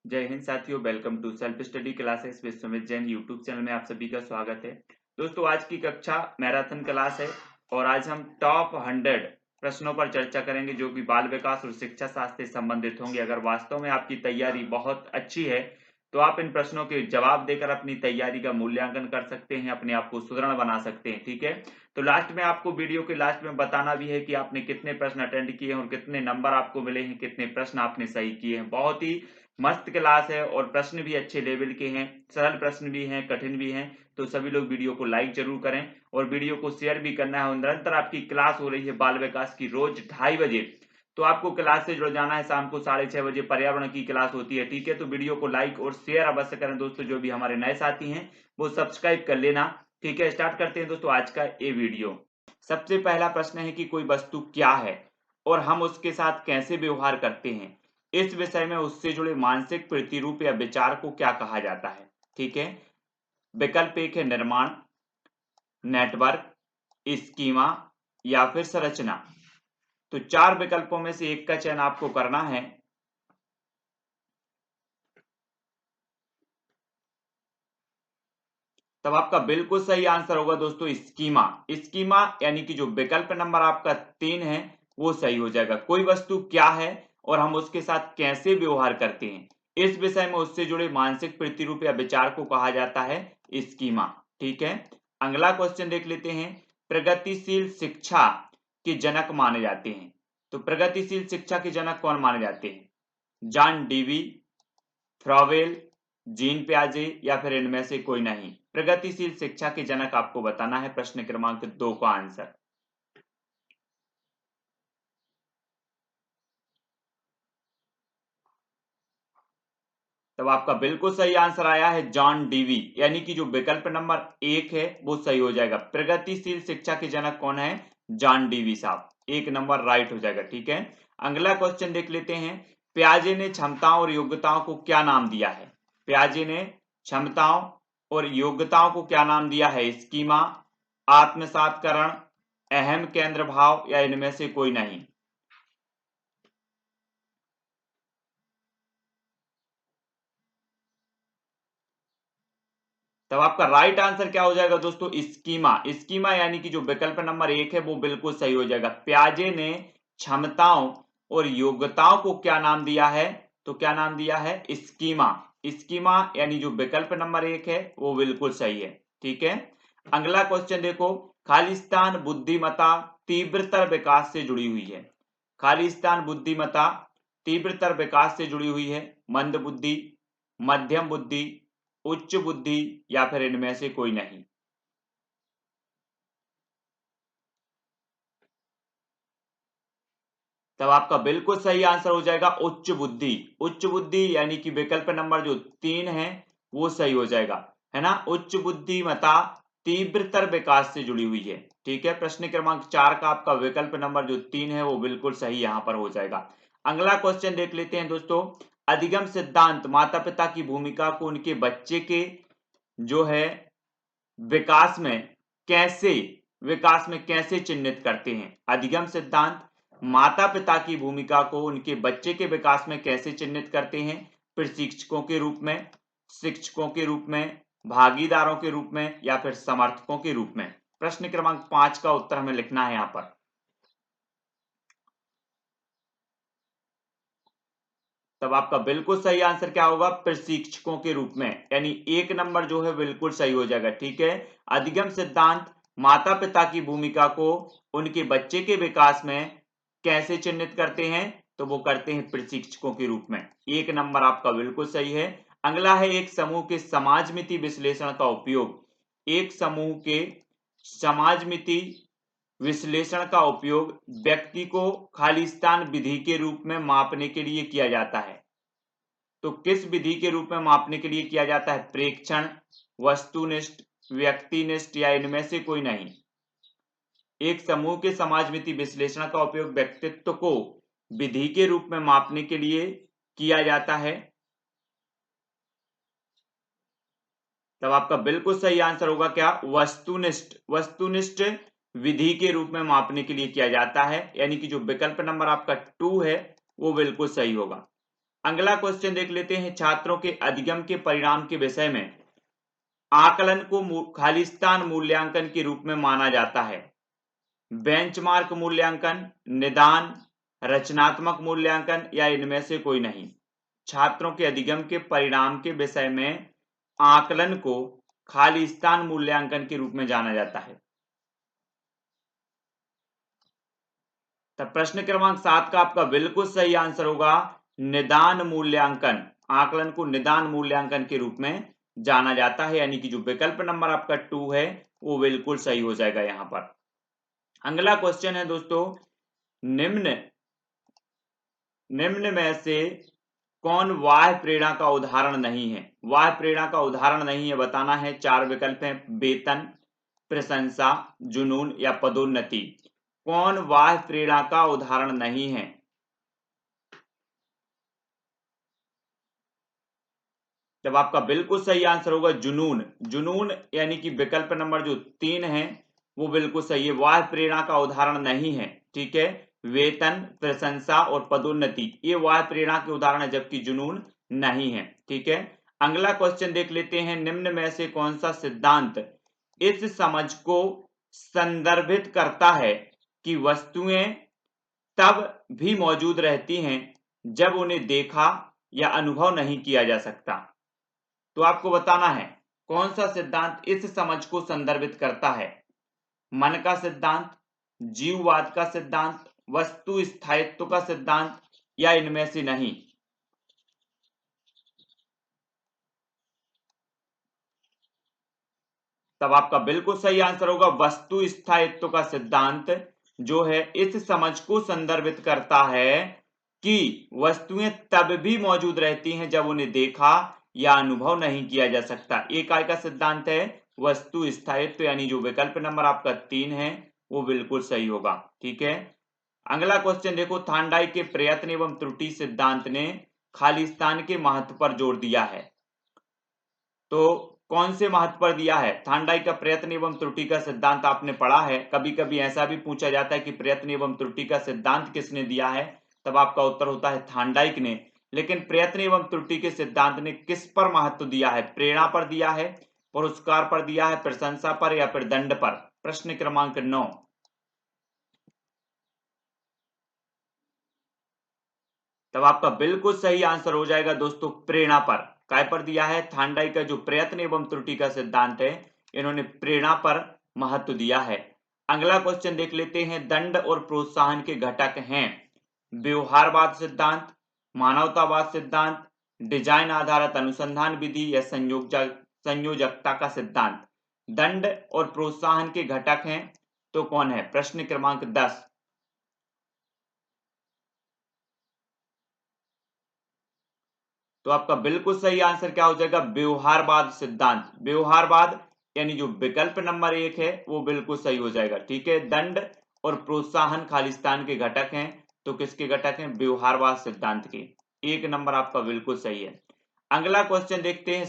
जय हिंद साथियों, welcome to self study classes Vishwamit Jain YouTube channel में आप सभी का स्वागत है। दोस्तों, आज की कक्षा मैराथन क्लास है और आज हम टॉप 100 प्रश्नों पर चर्चा करेंगे जो कि बाल विकास और शिक्षा शास्त्र से संबंधित होंगे। अगर वास्तव में आपकी तैयारी बहुत अच्छी है तो आप इन प्रश्नों के जवाब देकर अपनी तैयारी का मूल्यांकन कर सकते हैं, अपने आप को सुदृढ़ बना सकते हैं। ठीक है, तो लास्ट में आपको वीडियो के लास्ट में बताना भी है कि आपने कितने प्रश्न अटेंड किए हैं और कितने नंबर आपको मिले हैं, कितने प्रश्न आपने सही किए हैं। बहुत ही मस्त क्लास है और प्रश्न भी अच्छे लेवल के हैं, सरल प्रश्न भी हैं, कठिन भी हैं। तो सभी लोग वीडियो को लाइक जरूर करें और वीडियो को शेयर भी करना है। और निरंतर आपकी क्लास हो रही है बाल विकास की, रोज 2:30 बजे। तो आपको क्लास से जुड़ जाना है। शाम को 6:30 बजे पर्यावरण की क्लास होती है। ठीक है, तो वीडियो को लाइक और शेयर अवश्य करें दोस्तों। जो भी हमारे नए साथी हैं वो सब्सक्राइब कर लेना। ठीक है, स्टार्ट करते हैं दोस्तों आज का ये वीडियो। सबसे पहला प्रश्न है कि कोई वस्तु क्या है और हम उसके साथ कैसे व्यवहार करते हैं। इस विषय में उससे जुड़े मानसिक प्रतिरूप या विचार को क्या कहा जाता है। ठीक है, विकल्प एक है निर्माण, नेटवर्क, स्कीमा या फिर संरचना। तो 4 विकल्पों में से एक का चयन आपको करना है। तब आपका बिल्कुल सही आंसर होगा दोस्तों स्कीमा। स्कीमा यानी कि जो विकल्प नंबर आपका 3 है वो सही हो जाएगा। कोई वस्तु क्या है और हम उसके साथ कैसे व्यवहार करते हैं, इस विषय में उससे जुड़े मानसिक प्रतिरूप या विचार को कहा जाता है स्कीमा। ठीक है, अगला क्वेश्चन देख लेते हैं। प्रगतिशील शिक्षा के जनक माने जाते हैं। तो प्रगतिशील शिक्षा के जनक कौन माने जाते हैं? जॉन डीवी, फ्रॉवेल, जीन प्याजे या फिर इनमें से कोई नहीं। प्रगतिशील शिक्षा के जनक आपको बताना है प्रश्न क्रमांक 2 का आंसर। तब आपका बिल्कुल सही आंसर आया है जॉन डीवी, यानी कि जो विकल्प नंबर 1 है वो सही हो जाएगा। प्रगतिशील शिक्षा के जनक कौन है? जॉन डीवी साहब। 1 नंबर राइट हो जाएगा। ठीक है, अगला क्वेश्चन देख लेते हैं। प्याजे ने क्षमताओं और योग्यताओं को क्या नाम दिया है? प्याजे ने क्षमताओं और योग्यताओं को क्या नाम दिया है? स्कीमा, आत्मसातकरण, अहम केंद्र भाव या इनमें से कोई नहीं। तब आपका राइट आंसर क्या हो जाएगा दोस्तों? स्कीमा। स्कीमा यानी कि जो विकल्प नंबर 1 है वो बिल्कुल सही हो जाएगा। प्याजे ने क्षमताओं और योग्यताओं को क्या नाम दिया है? तो क्या नाम दिया है? स्कीमा। स्कीमा यानी जो विकल्प नंबर 1 है वो बिल्कुल सही है। ठीक है, अगला क्वेश्चन देखो। खालिस्तान बुद्धिमत्ता तीव्रतर विकास से जुड़ी हुई है। खालिस्तान बुद्धिमत्ता तीव्रतर विकास से जुड़ी हुई है। मंद बुद्धि, मध्यम बुद्धि, उच्च बुद्धि या फिर इनमें से कोई नहीं। तब आपका बिल्कुल सही आंसर हो जाएगा उच्च बुद्धि। उच्च बुद्धि यानी कि विकल्प नंबर जो 3 है वो सही हो जाएगा, है ना। उच्च बुद्धिमत्ता तीव्रतर विकास से जुड़ी हुई है। ठीक है, प्रश्न क्रमांक 4 का आपका विकल्प नंबर जो 3 है वो बिल्कुल सही यहां पर हो जाएगा। अगला क्वेश्चन देख लेते हैं दोस्तों। अधिगम सिद्धांत माता पिता की भूमिका को उनके बच्चे के जो है विकास में कैसे चिह्नित करते हैं? अधिगम सिद्धांत माता पिता की भूमिका को उनके बच्चे के विकास में कैसे चिह्नित करते हैं? प्रशिक्षकों के रूप में, शिक्षकों के रूप में, भागीदारों के रूप में या फिर समर्थकों के रूप में। प्रश्न क्रमांक 5 का उत्तर हमें लिखना है यहां पर। तब आपका बिल्कुल सही आंसर क्या होगा? प्रशिक्षकों के रूप में, यानी 1 नंबर जो है बिल्कुल सही हो जाएगा। ठीक है, अधिगम सिद्धांत माता पिता की भूमिका को उनके बच्चे के विकास में कैसे चिह्नित करते हैं? तो वो करते हैं प्रशिक्षकों के रूप में। 1 नंबर आपका बिल्कुल सही है। अगला है एक समूह के समाजमिति विश्लेषण का उपयोग। एक समूह के समाजमिति विश्लेषण का उपयोग व्यक्ति को खालिस्तान विधि के रूप में मापने के लिए किया जाता है। तो किस विधि के रूप में मापने के लिए किया जाता है? प्रेक्षण, वस्तुनिष्ठ, व्यक्तिनिष्ठ या इनमें से कोई नहीं। एक समूह के समाजमिति विश्लेषण का उपयोग व्यक्तित्व को विधि के रूप में मापने के लिए किया जाता है। तब आपका बिल्कुल सही आंसर होगा क्या? वस्तुनिष्ठ। वस्तुनिष्ठ विधि के रूप में मापने के लिए किया जाता है, यानी कि जो विकल्प नंबर आपका 2 है वो बिल्कुल सही होगा। अगला क्वेश्चन देख लेते हैं, छात्रों के अधिगम के परिणाम के विषय में आकलन को खालिस्तान मूल्यांकन के रूप में माना जाता है। बेंचमार्क मूल्यांकन, निदान, रचनात्मक मूल्यांकन या इनमें से कोई नहीं। छात्रों के अधिगम के परिणाम के विषय में आकलन को खालिस्तान मूल्यांकन के रूप में जाना जाता है। तब प्रश्न क्रमांक 7 का आपका बिल्कुल सही आंसर होगा निदान मूल्यांकन। आकलन को निदान मूल्यांकन के रूप में जाना जाता है, यानी कि जो विकल्प नंबर आपका 2 है वो बिल्कुल सही हो जाएगा यहां पर। अगला क्वेश्चन है दोस्तों, निम्न में से कौन बाह्य प्रेरणा का उदाहरण नहीं है? बाह्य प्रेरणा का उदाहरण नहीं है बताना है। 4 विकल्प हैं, वेतन, प्रशंसा, जुनून या पदोन्नति। कौन बाह्य प्रेरणा का उदाहरण नहीं है? जब आपका बिल्कुल सही आंसर होगा जुनून। जुनून यानी कि विकल्प नंबर जो 3 है वो बिल्कुल सही है, बाह्य प्रेरणा का उदाहरण नहीं है। ठीक है, वेतन, प्रशंसा और पदोन्नति ये बाह्य प्रेरणा के उदाहरण है, जबकि जुनून नहीं है। ठीक है, अगला क्वेश्चन देख लेते हैं, निम्न में से कौन सा सिद्धांत इस समझ को संदर्भित करता है कि वस्तुएं तब भी मौजूद रहती हैं जब उन्हें देखा या अनुभव नहीं किया जा सकता? तो आपको बताना है कौन सा सिद्धांत इस समझ को संदर्भित करता है। मन का सिद्धांत, जीववाद का सिद्धांत, वस्तु स्थायित्व का सिद्धांत या इनमें से नहीं। तब आपका बिल्कुल सही आंसर होगा वस्तु स्थायित्व का सिद्धांत जो है इस समझ को संदर्भित करता है कि वस्तुएं तब भी मौजूद रहती हैं जब उन्हें देखा या अनुभव नहीं किया जा सकता। एक काय का सिद्धांत है वस्तु स्थायित्व, यानी जो विकल्प नंबर आपका 3 है वो बिल्कुल सही होगा। ठीक है, अगला क्वेश्चन देखो, थांडाई के प्रयत्न एवं त्रुटि सिद्धांत ने खालिस्तान के महत्व पर जोर दिया है। तो कौन से महत्व पर दिया है? थांडाई का प्रयत्न एवं त्रुटि का सिद्धांत आपने पढ़ा है। कभी कभी ऐसा भी पूछा जाता है कि प्रयत्न एवं त्रुटि का सिद्धांत किसने दिया है, तब आपका उत्तर होता है थांडाइक ने। लेकिन प्रयत्न एवं त्रुटि के सिद्धांत ने किस पर महत्व दिया है? प्रेरणा पर दिया है, पुरस्कार पर दिया है, प्रशंसा पर या फिर दंड पर? प्रश्न क्रमांक 9। तब आपका बिल्कुल सही आंसर हो जाएगा दोस्तों प्रेरणा पर। काय पर दिया है? थांडाई का जो प्रयत्न एवं त्रुटि का सिद्धांत है इन्होंने प्रेरणा पर महत्व दिया है। अगला क्वेश्चन देख लेते हैं, दंड और प्रोत्साहन के घटक हैं व्यवहारवाद सिद्धांत, मानवतावाद सिद्धांत, डिजाइन आधारित अनुसंधान विधि या संयोजकता का सिद्धांत। दंड और प्रोत्साहन के घटक हैं तो कौन है? प्रश्न क्रमांक 10। तो आपका बिल्कुल सही आंसर क्या हो जाएगा? व्यवहारवाद सिद्धांत। व्यवहारवाद यानी जो विकल्प नंबर 1 है वो बिल्कुल सही हो जाएगा। ठीक है, दंड और प्रोत्साहन खालिस्तान के घटक हैं तो किसके घटक हैं? व्यवहारवाद सिद्धांत के। 1 नंबर आपका बिल्कुल सही है। अगला क्वेश्चन देखते हैं,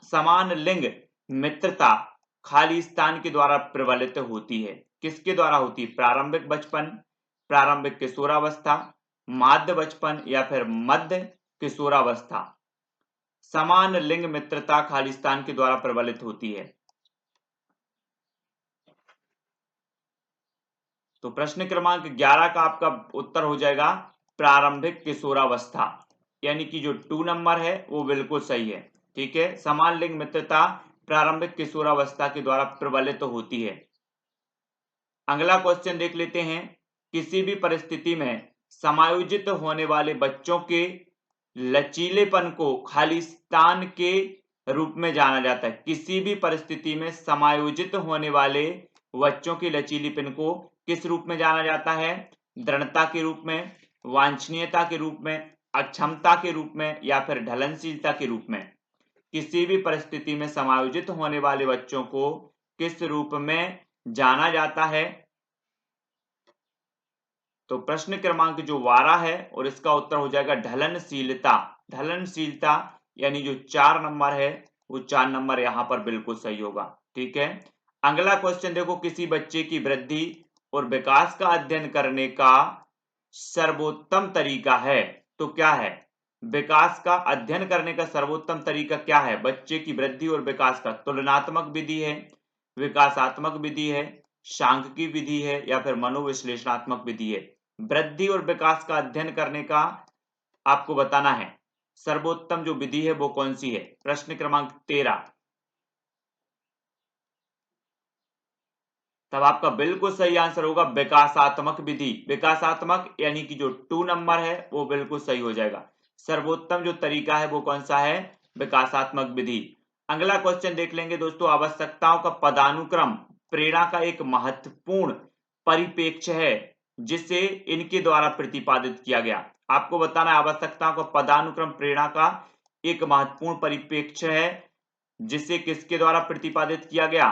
समान लिंग मित्रता खालिस्तान के द्वारा प्रबलित होती है। किसके द्वारा होती है? प्रारंभिक बचपन, प्रारंभिक किशोरावस्था, माध्य बचपन या फिर मध्य किशोरावस्था। समान लिंग मित्रता खालिस्तान के द्वारा प्रबलित होती है। तो प्रश्न क्रमांक 11 का आपका उत्तर हो जाएगा प्रारंभिक किशोरावस्था, यानी कि जो 2 नंबर है वो बिल्कुल सही है। ठीक है, समान लिंग मित्रता प्रारंभिक किशोरावस्था के द्वारा प्रबलित होती है। अगला क्वेश्चन देख लेते हैं, किसी भी परिस्थिति में समायोजित होने वाले बच्चों के लचीलेपन को खालिस्तान के रूप में जाना जाता है। किसी भी परिस्थिति में समायोजित होने वाले बच्चों के लचीलेपन को किस रूप में जाना जाता है? दृढ़ता के रूप में, वांछनीयता के रूप में, अक्षमता के रूप में या फिर ढलनशीलता के रूप में? किसी भी परिस्थिति में समायोजित होने वाले बच्चों को किस रूप में जाना जाता है? तो प्रश्न क्रमांक जो 12 है और इसका उत्तर हो जाएगा ढलनशीलता। ढलनशीलता यानी जो 4 नंबर है वो 4 नंबर यहां पर बिल्कुल सही होगा। ठीक है, अगला क्वेश्चन देखो, किसी बच्चे की वृद्धि और विकास का अध्ययन करने का सर्वोत्तम तरीका है तो क्या है? विकास का अध्ययन करने का सर्वोत्तम तरीका क्या है? बच्चे की वृद्धि और विकास का तुलनात्मक विधि है, विकासात्मक विधि है, सांख्यिकी विधि है या फिर मनोविश्लेषणात्मक विधि है। वृद्धि और विकास का अध्ययन करने का आपको बताना है सर्वोत्तम जो विधि है वो कौन सी है। प्रश्न क्रमांक 13। तब आपका बिल्कुल सही आंसर होगा विकासात्मक विधि। विकासात्मक यानी कि जो 2 नंबर है वो बिल्कुल सही हो जाएगा। सर्वोत्तम जो तरीका है वो कौन सा है? विकासात्मक विधि। अगला क्वेश्चन देख लेंगे दोस्तों। आवश्यकताओं का पदानुक्रम प्रेरणा का एक महत्वपूर्ण परिप्रेक्ष्य है जिसे इनके द्वारा प्रतिपादित किया गया। आपको बताना है आवश्यकताओं का पदानुक्रम प्रेरणा का एक महत्वपूर्ण परिप्रेक्ष्य है जिसे किसके द्वारा प्रतिपादित किया गया?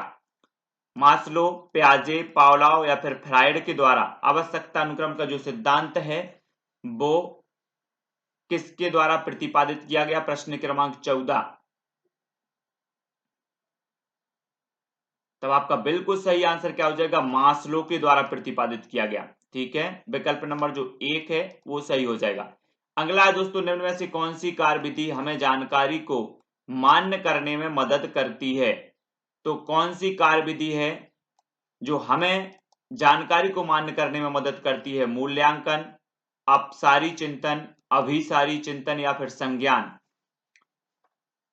मास्लो, पियाजे, पावलोव या फिर फ्राइड के द्वारा आवश्यकता अनुक्रम का जो सिद्धांत है वो किसके द्वारा प्रतिपादित किया गया? प्रश्न क्रमांक 14। तब आपका बिल्कुल सही आंसर क्या हो जाएगा? मास्लो के द्वारा प्रतिपादित किया गया। ठीक है, विकल्प नंबर जो 1 है वो सही हो जाएगा। अगला है दोस्तों, निम्न में से कौन सी कार्यविधि हमें जानकारी को मान्य करने में मदद करती है? तो कौन सी कार्यविधि है जो हमें जानकारी को मान्य करने में मदद करती है? मूल्यांकन, अपसारी चिंतन, अभिसारी चिंतन या फिर संज्ञान?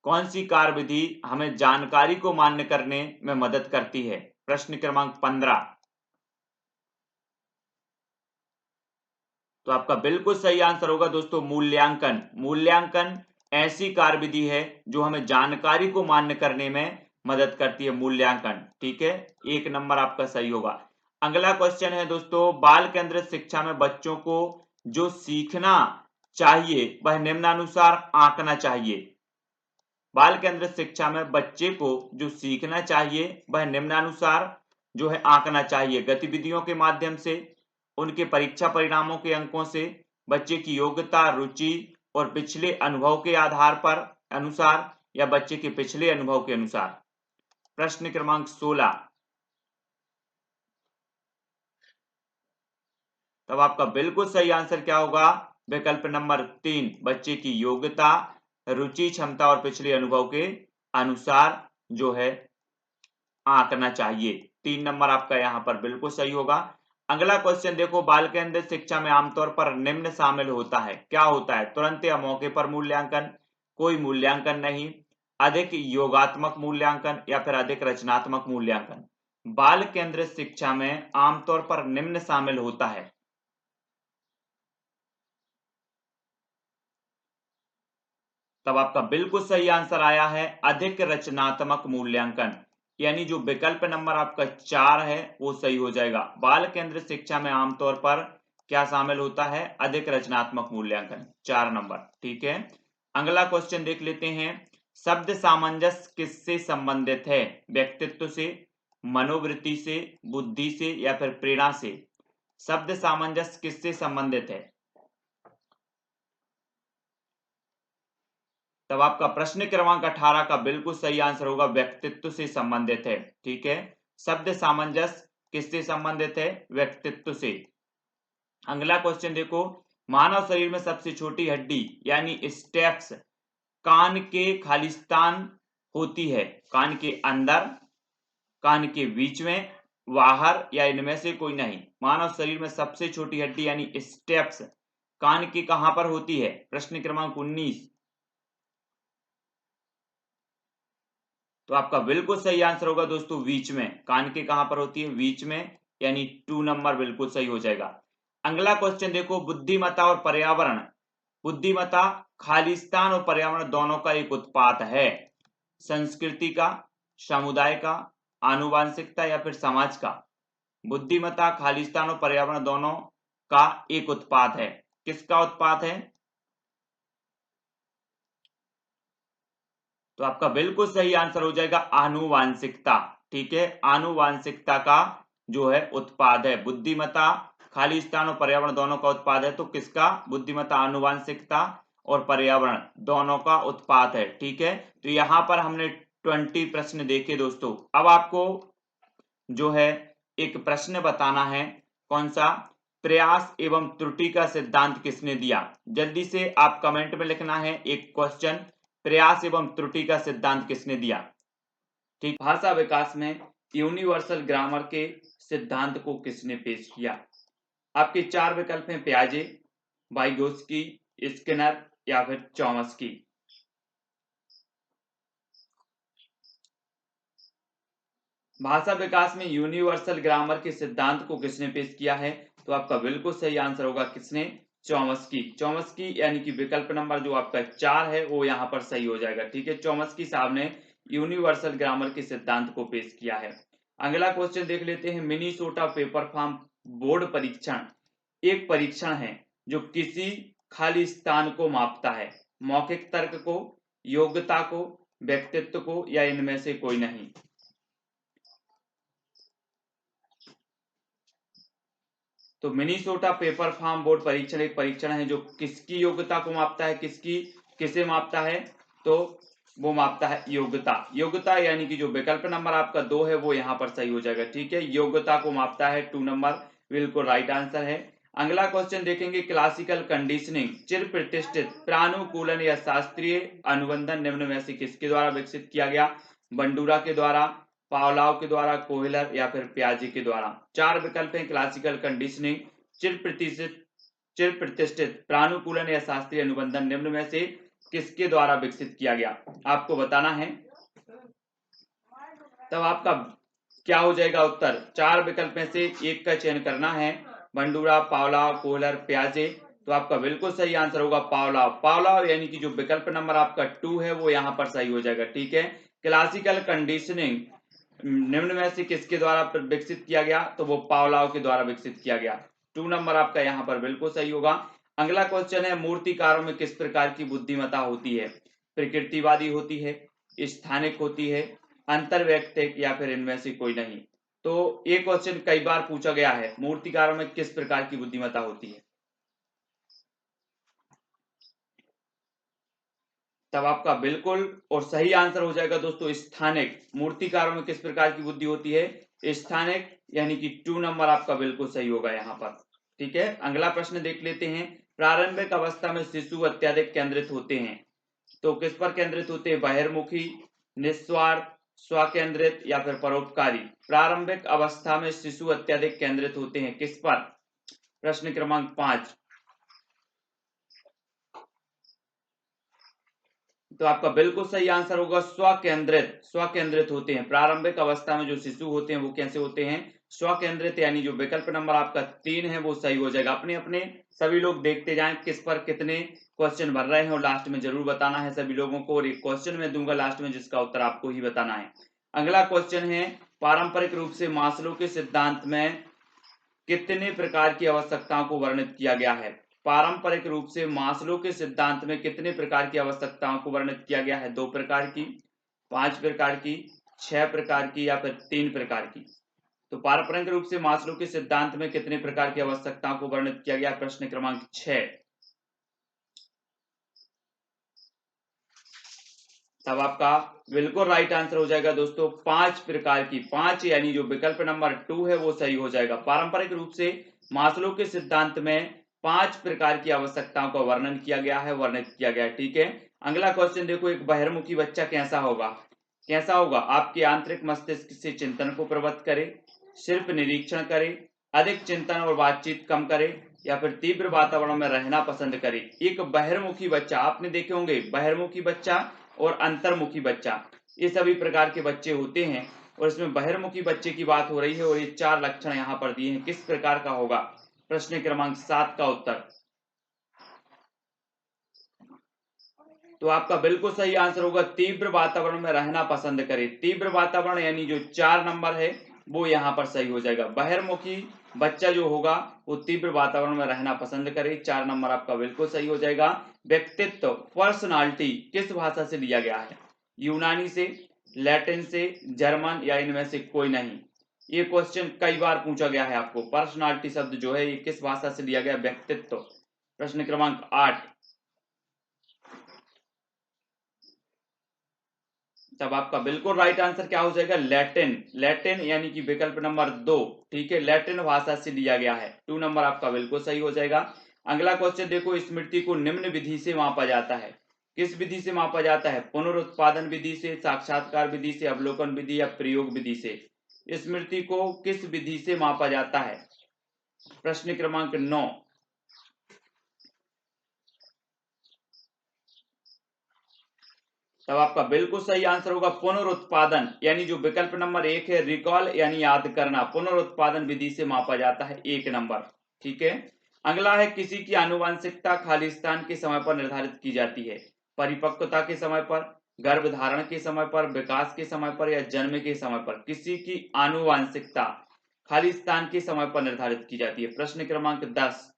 कौन सी कार्यविधि हमें जानकारी को मान्य करने में मदद करती है? प्रश्न क्रमांक 15। तो आपका बिल्कुल सही आंसर होगा दोस्तों मूल्यांकन। मूल्यांकन ऐसी कार्यविधि है जो हमें जानकारी को मान्य करने में मदद करती है। मूल्यांकन, ठीक है, 1 नंबर आपका सही होगा। अगला क्वेश्चन है दोस्तों, बाल केंद्रित शिक्षा में बच्चों को जो सीखना चाहिए वह निम्नानुसार आंकना चाहिए। बाल केंद्रित शिक्षा में बच्चे को जो सीखना चाहिए वह निम्नानुसार जो है आंकना चाहिए। गतिविधियों के माध्यम से, उनके परीक्षा परिणामों के अंकों से, बच्चे की योग्यता, रुचि और पिछले अनुभव के आधार पर अनुसार या बच्चे के पिछले अनुभव के अनुसार। प्रश्न क्रमांक 16। तब आपका बिल्कुल सही आंसर क्या होगा? विकल्प नंबर 3, बच्चे की योग्यता, रुचि, क्षमता और पिछले अनुभव के अनुसार जो है आंकना चाहिए। 3 नंबर आपका यहां पर बिल्कुल सही होगा। अगला क्वेश्चन देखो, बाल केंद्रित शिक्षा में आमतौर पर निम्न शामिल होता है। क्या होता है? तुरंत या मौके पर मूल्यांकन, कोई मूल्यांकन नहीं, अधिक योगात्मक मूल्यांकन या फिर अधिक रचनात्मक मूल्यांकन। बाल केंद्रित शिक्षा में आमतौर पर निम्न शामिल होता है। तब आपका बिल्कुल सही आंसर आया है अधिक रचनात्मक मूल्यांकन, यानी जो विकल्प नंबर आपका 4 है वो सही हो जाएगा। बाल केंद्रित शिक्षा में आमतौर पर क्या शामिल होता है? अधिक रचनात्मक मूल्यांकन, 4 नंबर। ठीक है, अगला क्वेश्चन देख लेते हैं। शब्द सामंजस्य किससे संबंधित है? व्यक्तित्व से, मनोवृत्ति से, बुद्धि से या फिर प्रेरणा से? शब्द सामंजस्य किससे संबंधित है? तब आपका प्रश्न क्रमांक 18 का बिल्कुल सही आंसर होगा व्यक्तित्व से संबंधित है। ठीक है, शब्द सामंजस्य किससे संबंधित है? व्यक्तित्व से। अगला क्वेश्चन देखो, मानव शरीर में सबसे छोटी हड्डी यानी स्टेप्स कान के खालिस्तान होती है? कान के अंदर, कान के बीच में, बाहर या इनमें से कोई नहीं? मानव शरीर में सबसे छोटी हड्डी यानी स्टेप्स कान की कहां पर होती है? प्रश्न क्रमांक 19। तो आपका बिल्कुल सही आंसर होगा दोस्तों बीच में। कान के कहां पर होती है? बीच में, यानी 2 नंबर बिल्कुल सही हो जाएगा। अगला क्वेश्चन देखो, बुद्धिमत्ता और पर्यावरण। बुद्धिमत्ता खालिस्तान और पर्यावरण दोनों का एक उत्पाद है। संस्कृति का, समुदाय का, आनुवांशिकता या फिर समाज का? बुद्धिमत्ता, खालिस्तान और पर्यावरण दोनों का एक उत्पाद है। किसका उत्पाद है? तो आपका बिल्कुल सही आंसर हो जाएगा आनुवांशिकता। ठीक है, आनुवांशिकता का जो है उत्पाद है। बुद्धिमत्ता खालिस्तान और पर्यावरण दोनों का उत्पाद है, तो किसका? बुद्धिमत्ता, आनुवांशिकता और पर्यावरण दोनों का उत्पाद है। ठीक है, तो यहां पर हमने 20 प्रश्न देखे दोस्तों। अब आपको जो है एक प्रश्न बताना है। कौन सा? प्रयास एवं त्रुटि का सिद्धांत किसने दिया? जल्दी से आप कमेंट में लिखना है एक क्वेश्चन, प्रयास एवं त्रुटि का सिद्धांत किसने दिया? ठीक। भाषा विकास में यूनिवर्सल ग्रामर के सिद्धांत को किसने पेश किया? आपके चार विकल्प हैं, पियाजे, वाइगोत्स्की, स्किनर या फिर चॉम्स्की। भाषा विकास में यूनिवर्सल ग्रामर के सिद्धांत को किसने पेश किया है? तो आपका बिल्कुल सही आंसर होगा किसने? चॉम्स्की। चॉम्स्की यानी कि विकल्प नंबर जो आपका 4 है वो यहाँ पर सही हो जाएगा। ठीक है, चॉम्स्की साहब ने यूनिवर्सल ग्रामर के सिद्धांत को पेश किया है। अगला क्वेश्चन देख लेते हैं। मिनीसोटा पेपर फार्म बोर्ड परीक्षण एक परीक्षण है जो किसी खाली स्थान को मापता है, मौखिक तर्क को, योग्यता को, व्यक्तित्व को या इनमें से कोई नहीं। तो मिनीसोटा पेपर फार्म बोर्ड परीक्षण एक परीक्षण है जो किसकी योग्यता को मापता है, किसे मापता है? तो वो मापता है योग्यता। योग्यता यानी कि जो विकल्प नंबर आपका 2 है वो यहाँ पर सही हो जाएगा। ठीक है, योग्यता को मापता है, 2 नंबर बिल्कुल राइट आंसर है। अगला क्वेश्चन देखेंगे। क्लासिकल कंडीशनिंग चिर प्रतिष्ठित प्रानुकूलन या शास्त्रीय अनुबंधन निम्न में से किसके द्वारा विकसित किया गया? बंडूरा के द्वारा, पावलाव के द्वारा, कोहलर या फिर पियाजे के द्वारा। चार विकल्प हैं। क्लासिकल कंडीशनिंग, चिर प्रतिष्ठित प्रानुकूलन या शास्त्रीय अनुबंधन निम्न में से किसके द्वारा विकसित किया गया? आपको बताना है। तब आपका क्या हो जाएगा उत्तर? चार विकल्प में से एक का चयन करना है, बंडूरा, पावलाव, कोहलर, पियाजे। तो आपका बिल्कुल सही आंसर होगा पावलाव। पावलाव यानी कि जो विकल्प नंबर आपका 2 है वो यहाँ पर सही हो जाएगा। ठीक है, क्लासिकल कंडीशनिंग निम्न में से किसके द्वारा विकसित किया गया? तो वो पावलाव के द्वारा विकसित किया गया। 2 नंबर आपका यहाँ पर बिल्कुल सही होगा। अगला क्वेश्चन है। मूर्तिकारों में किस प्रकार की बुद्धिमत्ता होती है? प्रकृतिवादी होती है, स्थानिक होती है, अंतर्वैयक्तिक या फिर इनमें से कोई नहीं। तो ये क्वेश्चन कई बार पूछा गया है, मूर्तिकारों में किस प्रकार की बुद्धिमत्ता होती है? तब आपका बिल्कुल और सही आंसर हो जाएगा दोस्तों स्थानिक। मूर्तिकारों में किस प्रकार की बुद्धि होती है? स्थानिक, यानी कि 2 नंबर आपका बिल्कुल सही होगा यहाँ पर। ठीक है, अगला प्रश्न देख लेते हैं। प्रारंभिक अवस्था में शिशु अत्यधिक केंद्रित होते हैं, तो किस पर केंद्रित होते हैं? बहिर्मुखी, निस्वार्थ, स्वकेंद्रित या फिर परोपकारी। प्रारंभिक अवस्था में शिशु अत्यधिक केंद्रित होते हैं किस पर? प्रश्न क्रमांक 5। तो आपका बिल्कुल सही आंसर होगा स्वकेंद्रित। स्वकेंद्रित होते हैं प्रारंभिक अवस्था में जो शिशु होते हैं वो कैसे होते हैं? स्वकेंद्रित, यानी जो विकल्प नंबर आपका 3 है वो सही हो जाएगा। अपने अपने सभी लोग देखते जाएं किस पर कितने क्वेश्चन भर रहे हैं और लास्ट में जरूर बताना है सभी लोगों को। और एक क्वेश्चन मैं दूंगा लास्ट में जिसका उत्तर आपको ही बताना है। अगला क्वेश्चन है। पारंपरिक रूप से मास्लो के सिद्धांत में कितने प्रकार की आवश्यकताओं को वर्णित किया गया है? पारंपरिक रूप से मास्लो के सिद्धांत में कितने प्रकार की आवश्यकताओं को वर्णित किया गया है? 2 प्रकार की, 5 प्रकार की, 6 प्रकार की या फिर 3 प्रकार की। तो पारंपरिक रूप से मास्लो के सिद्धांत में कितने प्रकार की आवश्यकताओं को वर्णित किया गया? प्रश्न क्रमांक 6। तब आपका बिल्कुल राइट आंसर हो जाएगा दोस्तों 5 प्रकार की। 5 यानी जो विकल्प नंबर 2 है वो सही हो जाएगा। पारंपरिक रूप से मास्लो के सिद्धांत में 5 प्रकार की आवश्यकताओं का वर्णन किया गया है, वर्णित किया गया है। ठीक है, अगला क्वेश्चन देखो। एक बहिर्मुखी बच्चा कैसा होगा? कैसा होगा? आपके आंतरिक मस्तिष्क से चिंतन को प्रवृत्त करे, सिर्फ निरीक्षण करे, अधिक चिंतन और बातचीत कम करे या फिर तीव्र वातावरण में रहना पसंद करे। एक बहिर्मुखी बच्चा, आपने देखे होंगे बहिर्मुखी बच्चा और अंतर्मुखी बच्चा, ये सभी प्रकार के बच्चे होते हैं। और इसमें बहिर्मुखी बच्चे की बात हो रही है और ये 4 लक्षण यहाँ पर दिए हैं, किस प्रकार का होगा? प्रश्न क्रमांक 7 का उत्तर। तो आपका बिल्कुल सही आंसर होगा तीव्र वातावरण में रहना पसंद करे। तीव्र वातावरण यानी जो 4 नंबर है वो यहाँ पर सही हो जाएगा। बहिर्मुखी बच्चा जो होगा वो तीव्र वातावरण में रहना पसंद करे, 4 नंबर आपका बिल्कुल सही हो जाएगा। व्यक्तित्व, पर्सनालिटी किस भाषा से लिया गया है? यूनानी से, लैटिन से, जर्मन या इनमें से कोई नहीं। ये क्वेश्चन कई बार पूछा गया है आपको। पर्सनालिटी शब्द जो है ये किस भाषा से लिया गया? व्यक्तित्व। प्रश्न क्रमांक 8। तब आपका बिल्कुल राइट आंसर क्या हो जाएगा, लैटिन। लैटिन यानी कि विकल्प नंबर 2, ठीक है, लैटिन भाषा से लिया गया है। 2 नंबर आपका बिल्कुल सही हो जाएगा। अगला क्वेश्चन देखो, स्मृति को निम्न विधि से मापा जाता है। किस विधि से मापा जाता है, पुनरुत्पादन विधि से, साक्षात्कार विधि से, अवलोकन विधि या प्रयोग विधि से। स्मृति को किस विधि से मापा जाता है, प्रश्न क्रमांक 9। तब आपका बिल्कुल सही आंसर होगा पुनरुत्पादन, यानी जो विकल्प नंबर 1 है, रिकॉल यानी याद करना, पुनरुत्पादन विधि से मापा जाता है 1 नंबर, ठीक है। अगला है, किसी की आनुवंशिकता खालिस्तान के समय पर निर्धारित की जाती है, परिपक्वता के समय पर, गर्भधारण के समय पर, विकास के समय पर या जन्म के समय पर। किसी की आनुवंशिकता खालिस्तान के समय पर निर्धारित की जाती है, प्रश्न क्रमांक 10।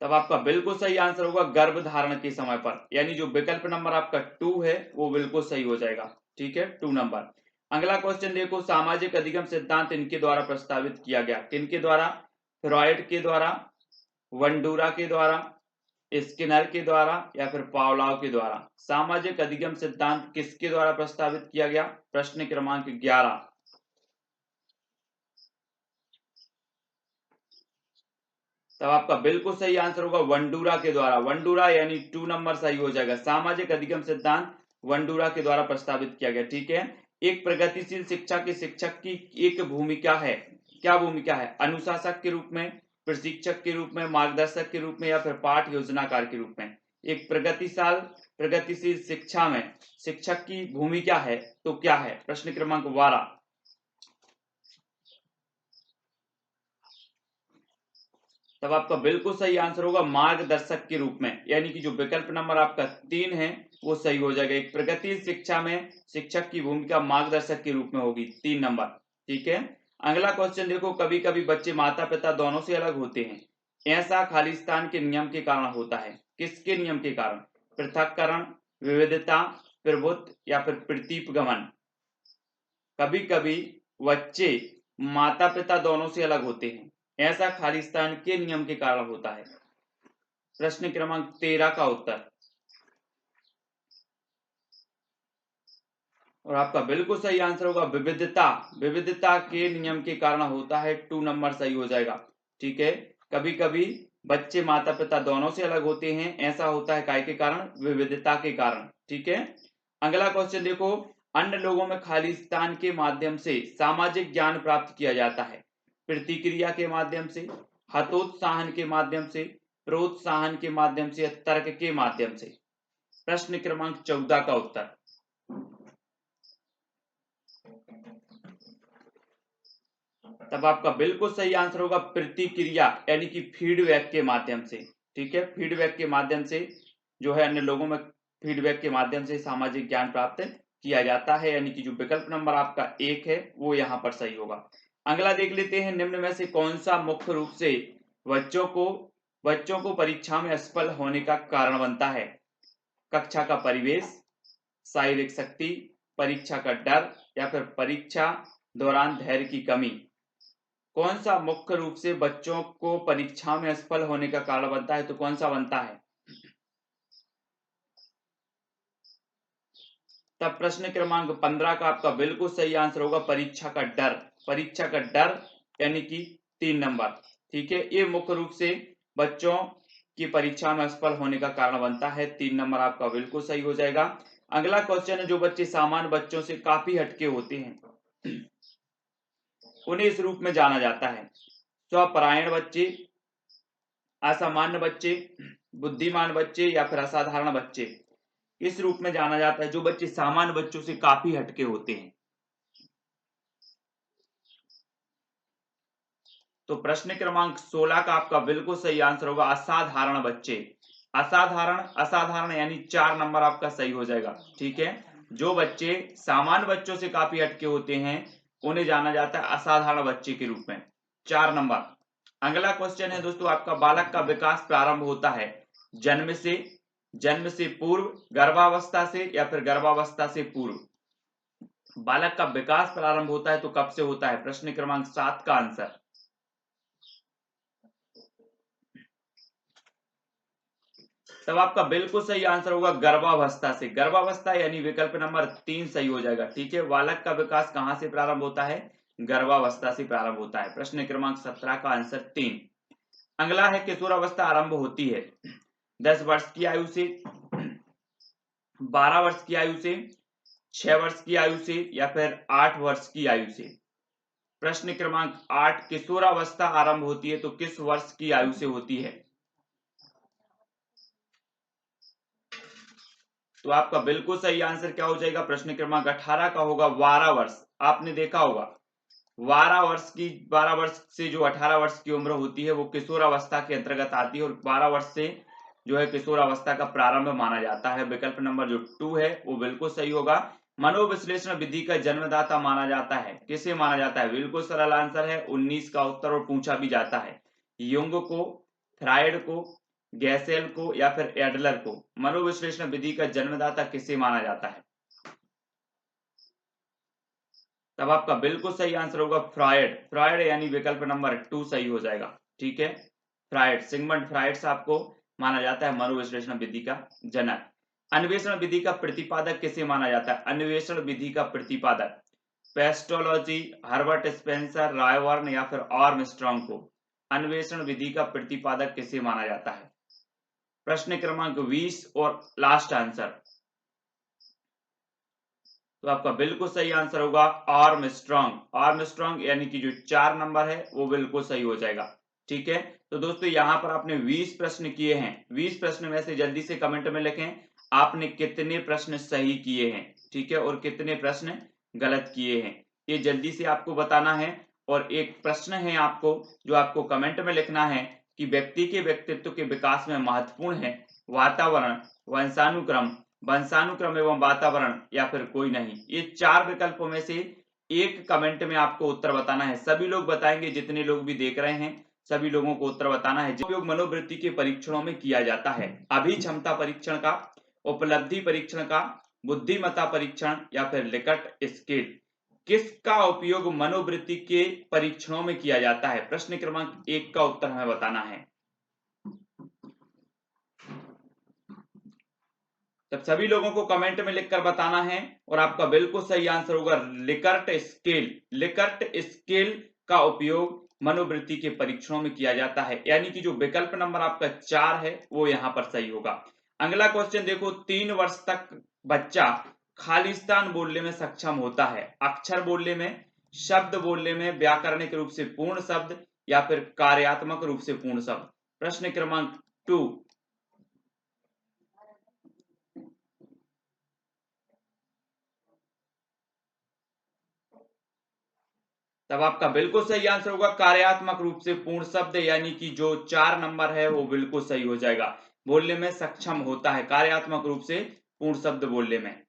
तब आपका बिल्कुल सही आंसर होगा गर्भधारण के समय पर, यानी जो विकल्प नंबर आपका 2 है वो बिल्कुल सही हो जाएगा, ठीक है, 2 नंबर। अगला क्वेश्चन देखो, सामाजिक अधिगम सिद्धांत इनके द्वारा प्रस्तावित किया गया, किनके द्वारा, फ्रॉइड के द्वारा, वंडूरा के द्वारा, स्किनर के द्वारा या फिर पावलाव के द्वारा। सामाजिक अधिगम सिद्धांत किसके द्वारा प्रस्तावित किया गया, प्रश्न क्रमांक 11। तब आपका बिल्कुल सही आंसर होगा वंडूरा के द्वारा, वंडूरा यानी 2 नंबर सही हो जाएगा। सामाजिक अधिगम सिद्धांत वंडूरा के द्वारा प्रस्तावित किया गया, ठीक है। एक प्रगतिशील शिक्षा के शिक्षक की एक भूमिका है, क्या भूमिका है, अनुशासक के रूप में, प्रशिक्षक के रूप में, मार्गदर्शक के रूप में या फिर पाठ योजनाकार के रूप में। एक प्रगतिशील शिक्षा में शिक्षक की भूमिका है तो क्या है, प्रश्न क्रमांक 12। तब आपका बिल्कुल सही आंसर होगा मार्गदर्शक के रूप में, यानी कि जो विकल्प नंबर आपका 3 है वो सही हो जाएगा। एक प्रगतिशील शिक्षा में शिक्षक की भूमिका मार्गदर्शक के रूप में होगी, 3 नंबर, ठीक है। अगला क्वेश्चन देखो, कभी कभी बच्चे माता पिता दोनों से अलग होते हैं, ऐसा खालिस्तान के नियम के कारण होता है, किसके नियम के कारण, पृथक्करण, विविधता, प्रभुत्व या फिर प्रतीपगमन। कभी कभी बच्चे माता पिता दोनों से अलग होते हैं, ऐसा खालिस्तान के नियम के कारण होता है, प्रश्न क्रमांक 13 का उत्तर। और आपका बिल्कुल सही आंसर होगा विविधता, विविधता के नियम के कारण होता है, 2 नंबर सही हो जाएगा, ठीक है। कभी कभी बच्चे माता पिता दोनों से अलग होते हैं, ऐसा होता है काय के कारण, विविधता के कारण, ठीक है। अगला क्वेश्चन देखो, अन्य लोगों में खालिस्तान के माध्यम से सामाजिक ज्ञान प्राप्त किया जाता है, प्रतिक्रिया के माध्यम से, हतोत्साहन के माध्यम से, प्रोत्साहन के माध्यम से या तर्क के माध्यम से। प्रश्न क्रमांक 14 का उत्तर। तब आपका बिल्कुल सही आंसर होगा प्रतिक्रिया, यानी कि फीडबैक के माध्यम से, ठीक है। फीडबैक के माध्यम से जो है अन्य लोगों में फीडबैक के माध्यम से सामाजिक ज्ञान प्राप्त किया जाता है, यानी कि जो विकल्प नंबर आपका 1 है वो यहाँ पर सही होगा। अगला देख लेते हैं, निम्न में से कौन सा मुख्य रूप से बच्चों को परीक्षा में असफल होने का कारण बनता है, कक्षा का परिवेश, शारीरिक शक्ति, परीक्षा का डर या फिर परीक्षा दौरान धैर्य की कमी। कौन सा मुख्य रूप से बच्चों को परीक्षा में असफल होने का कारण बनता है, तो कौन सा बनता है। तब प्रश्न क्रमांक 15 का आपका बिल्कुल सही आंसर होगा परीक्षा का डर, परीक्षा का डर यानी कि 3 नंबर, ठीक है। ये मुख्य रूप से बच्चों की परीक्षा में असफल होने का कारण बनता है, 3 नंबर आपका बिल्कुल सही हो जाएगा। अगला क्वेश्चन है, जो बच्चे सामान्य बच्चों से काफी हटके होते हैं उन्हें इस रूप में जाना जाता है, स्वपरायण बच्चे, असामान्य बच्चे, बुद्धिमान बच्चे या फिर असाधारण बच्चे। इस रूप में जाना जाता है जो बच्चे सामान्य बच्चों से काफी हटके होते हैं। तो प्रश्न क्रमांक 16 का आपका बिल्कुल सही आंसर होगा असाधारण बच्चे। असाधारण यानी 4 नंबर आपका सही हो जाएगा, ठीक है। जो बच्चे सामान्य बच्चों से काफी हटके होते हैं उन्हें जाना जाता है असाधारण बच्चे के रूप में, 4 नंबर। अगला क्वेश्चन है दोस्तों आपका, बालक का विकास प्रारंभ होता है जन्म से पूर्व, गर्भावस्था से या फिर गर्भावस्था से पूर्व। बालक का विकास प्रारंभ होता है तो कब से होता है, प्रश्न क्रमांक 7 का आंसर। तब आपका बिल्कुल सही आंसर होगा गर्भावस्था से। गर्भावस्था यानी विकल्प नंबर 3 सही हो जाएगा। ठीक है, बालक का विकास कहां से प्रारंभ होता है? गर्भावस्था से प्रारंभ होता है। प्रश्न क्रमांक 17 का आंसर 3। अगला है किशोरावस्था आरंभ होती है 10 वर्ष की आयु से, 12 वर्ष की आयु से, 6 वर्ष की आयु से या फिर 8 वर्ष की आयु से। प्रश्न क्रमांक 8, किशोरावस्था आरंभ होती है तो किस वर्ष की आयु से होती है? तो आपका बिल्कुल सही आंसर क्या हो जाएगा? प्रश्न क्रमांक 18 का होगा 12 वर्ष। आपने देखा होगा 12 वर्ष से जो 18 वर्ष की उम्र होती है वो किशोरावस्था के अंतर्गत आती है और 12 वर्ष से जो है किशोरावस्था का प्रारंभ माना जाता है। विकल्प नंबर जो 2 है वो बिल्कुल सही होगा। मनोविश्लेषण विधि का जन्मदाता माना जाता है, किसे माना जाता है? बिल्कुल सरल आंसर है, 19 का उत्तर और पूछा भी जाता है। युंग को, फ्रायड को, गैसेल को या फिर एडलर को मनोविश्लेषण विधि का जन्मदाता किसे माना जाता है? तब आपका बिल्कुल सही आंसर होगा फ्रायड। फ्रायड यानी विकल्प नंबर 2 सही हो जाएगा। ठीक है, फ्रायड, सिगमंड फ्रायड आपको माना जाता है मनोविश्लेषण विधि का जनक। अन्वेषण विधि का प्रतिपादक किसे माना जाता है? अन्वेषण विधि का प्रतिपादक पेस्टोलॉजी, हर्बर्ट स्पेंसर, रायवर्न या फिर आर्मस्ट्रांग को अन्वेषण विधि का प्रतिपादक किसे माना जाता है? प्रश्न क्रमांक 20 और लास्ट आंसर। तो आपका बिल्कुल सही आंसर होगा आर्मस्ट्रांग। आर्मस्ट्रांग यानी कि जो 4 नंबर है वो बिल्कुल सही हो जाएगा। ठीक है, तो दोस्तों यहाँ पर आपने 20 प्रश्न किए हैं। 20 प्रश्न में से जल्दी से कमेंट में लिखें आपने कितने प्रश्न सही किए हैं। ठीक है, और कितने प्रश्न गलत किए हैं, ये जल्दी से आपको बताना है। और एक प्रश्न है आपको जो आपको कमेंट में लिखना है कि व्यक्ति के व्यक्तित्व के विकास में महत्वपूर्ण है वातावरण, वंशानुक्रम एवं वातावरण या फिर कोई नहीं। ये 4 विकल्पों में से एक कमेंट में आपको उत्तर बताना है। सभी लोग बताएंगे, जितने लोग भी देख रहे हैं सभी लोगों को उत्तर बताना है। जो उपयोग मनोवृत्ति के परीक्षणों में किया जाता है, अभिक्षमता परीक्षण का, उपलब्धि परीक्षण का, बुद्धिमत्ता परीक्षण या फिर लिकर्ट स्केल, किसका उपयोग मनोवृत्ति के परीक्षणों में किया जाता है? प्रश्न क्रमांक 1 का उत्तर हमें बताना है। तब सभी लोगों को कमेंट में लिखकर बताना है और आपका बिल्कुल सही आंसर होगा लिकर्ट स्केल। लिकर्ट स्केल का उपयोग मनोवृत्ति के परीक्षणों में किया जाता है, यानी कि जो विकल्प नंबर आपका 4 है वो यहाँ पर सही होगा। अगला क्वेश्चन देखो, 3 वर्ष तक बच्चा खालिस्तान बोलने में सक्षम होता है, अक्षर बोलने में, शब्द बोलने में, व्याकरणिक रूप से पूर्ण शब्द या फिर कार्यात्मक रूप से पूर्ण शब्द। प्रश्न क्रमांक 2। तब आपका बिल्कुल सही आंसर होगा कार्यात्मक रूप से पूर्ण शब्द, यानी कि जो 4 नंबर है वो बिल्कुल सही हो जाएगा। बोलने में सक्षम होता है कार्यात्मक रूप से पूर्ण शब्द बोलने में।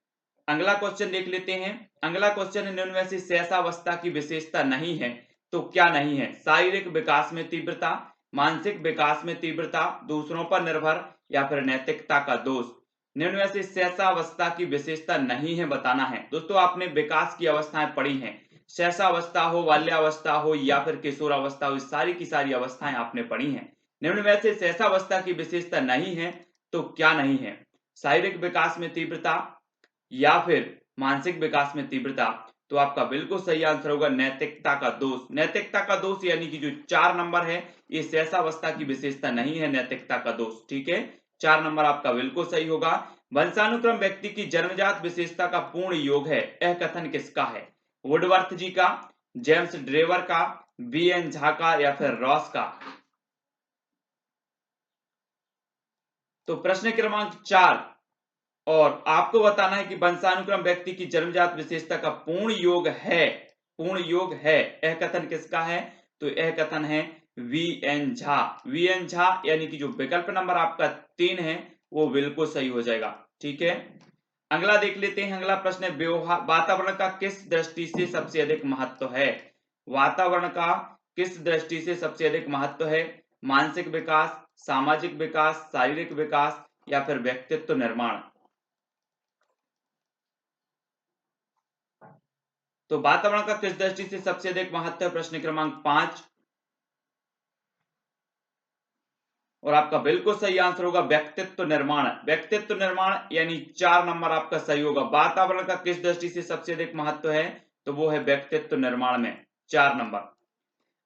अगला क्वेश्चन देख लेते हैं। अगला क्वेश्चन है, निम्न में से शैशवावस्था की विशेषता नहीं है तो क्या नहीं है? शारीरिक विकास में तीव्रता, मानसिक विकास में तीव्रता, दूसरों पर निर्भर या फिर नैतिकता का दोष। निम्न में से शैशवावस्था की विशेषता नहीं है बताना है। दोस्तों आपने विकास की अवस्थाएं पढ़ी हैं, शैशवावस्था हो, बाल्यावस्था हो या फिर किशोरावस्था हो, सारी की सारी अवस्थाएं आपने पढ़ी हैं। निम्न में से शैशवावस्था की विशेषता नहीं है तो क्या नहीं है? शारीरिक विकास में तीव्रता या फिर मानसिक विकास में तीव्रता। तो आपका बिल्कुल सही आंसर होगा नैतिकता का दोष। नैतिकता का दोष यानी कि जो 4 नंबर है ये शैशवावस्था की विशेषता नहीं है, नैतिकता का दोष। ठीक है, 4 नंबर आपका बिल्कुल सही होगा। वंशानुक्रम व्यक्ति की जन्मजात विशेषता का पूर्ण योग है, यह कथन किसका है? वुडवर्थ जी का, जेम्स ड्रेवर का, बी.एन. झा का या फिर रॉस का। तो प्रश्न क्रमांक 4 और आपको बताना है कि वंशानुक्रम व्यक्ति की जन्मजात विशेषता का पूर्ण योग है, पूर्ण योग है, यह कथन किसका है? तो यह कथन है वी.एन. झा। वी.एन. झा यानी कि जो विकल्प नंबर आपका 3 है वो बिल्कुल सही हो जाएगा। ठीक है, अगला देख लेते हैं। अगला प्रश्न है, वातावरण का किस दृष्टि से सबसे अधिक महत्व है? वातावरण का किस दृष्टि से सबसे अधिक महत्व है? मानसिक विकास, सामाजिक विकास, शारीरिक विकास या फिर व्यक्तित्व निर्माण। तो वातावरण का किस दृष्टि से सबसे अधिक महत्व है? प्रश्न क्रमांक 5 और आपका बिल्कुल सही आंसर होगा व्यक्तित्व निर्माण। व्यक्तित्व निर्माण यानी 4 नंबर आपका सही होगा। वातावरण का किस दृष्टि से सबसे अधिक महत्व है, तो वो है व्यक्तित्व निर्माण में 4 नंबर।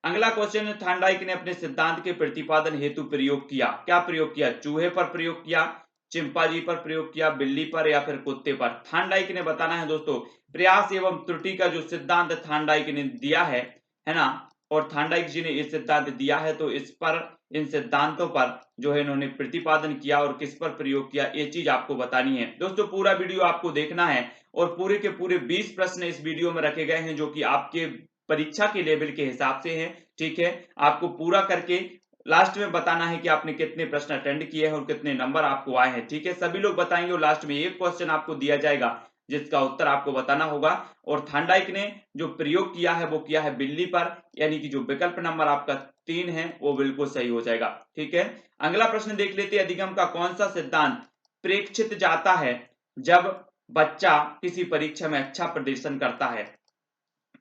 अगला क्वेश्चन है, थार्नडाइक ने अपने सिद्धांत के प्रतिपादन हेतु प्रयोग किया। क्या प्रयोग किया? चूहे पर प्रयोग किया, चिंपांजी पर प्रयोग किया, बिल्ली पर या फिर कुत्ते पर? थार्नडाइक ने बताना है दोस्तों, प्रयास एवं त्रुटि का जो सिद्धांत थार्नडाइक ने दिया है ना, और थार्नडाइक जी ने ये सिद्धांत दिया है, तो इस पर, इन सिद्धांतों पर जो है इन्होंने प्रतिपादन किया और किस पर प्रयोग किया, ये चीज आपको बतानी है दोस्तों। पूरा वीडियो आपको देखना है और पूरे के पूरे 20 प्रश्न इस वीडियो में रखे गए हैं जो कि आपके परीक्षा के लेवल के हिसाब से हैं। ठीक है, आपको पूरा करके लास्ट में बताना है कि आपने कितने प्रश्न अटेंड किए हैं और कितने नंबर आपको आए हैं। ठीक है, सभी लोग बताएंगे और लास्ट में एक क्वेश्चन आपको दिया जाएगा जिसका उत्तर आपको बताना होगा। और थार्नडाइक ने जो प्रयोग किया है वो किया है बिल्ली पर, यानी कि जो विकल्प नंबर आपका 3 है वो बिल्कुल सही हो जाएगा। ठीक है, अगला प्रश्न देख लेते हैं, अधिगम का कौन सा सिद्धांत प्रेक्षित जाता है जब बच्चा किसी परीक्षा में अच्छा प्रदर्शन करता है?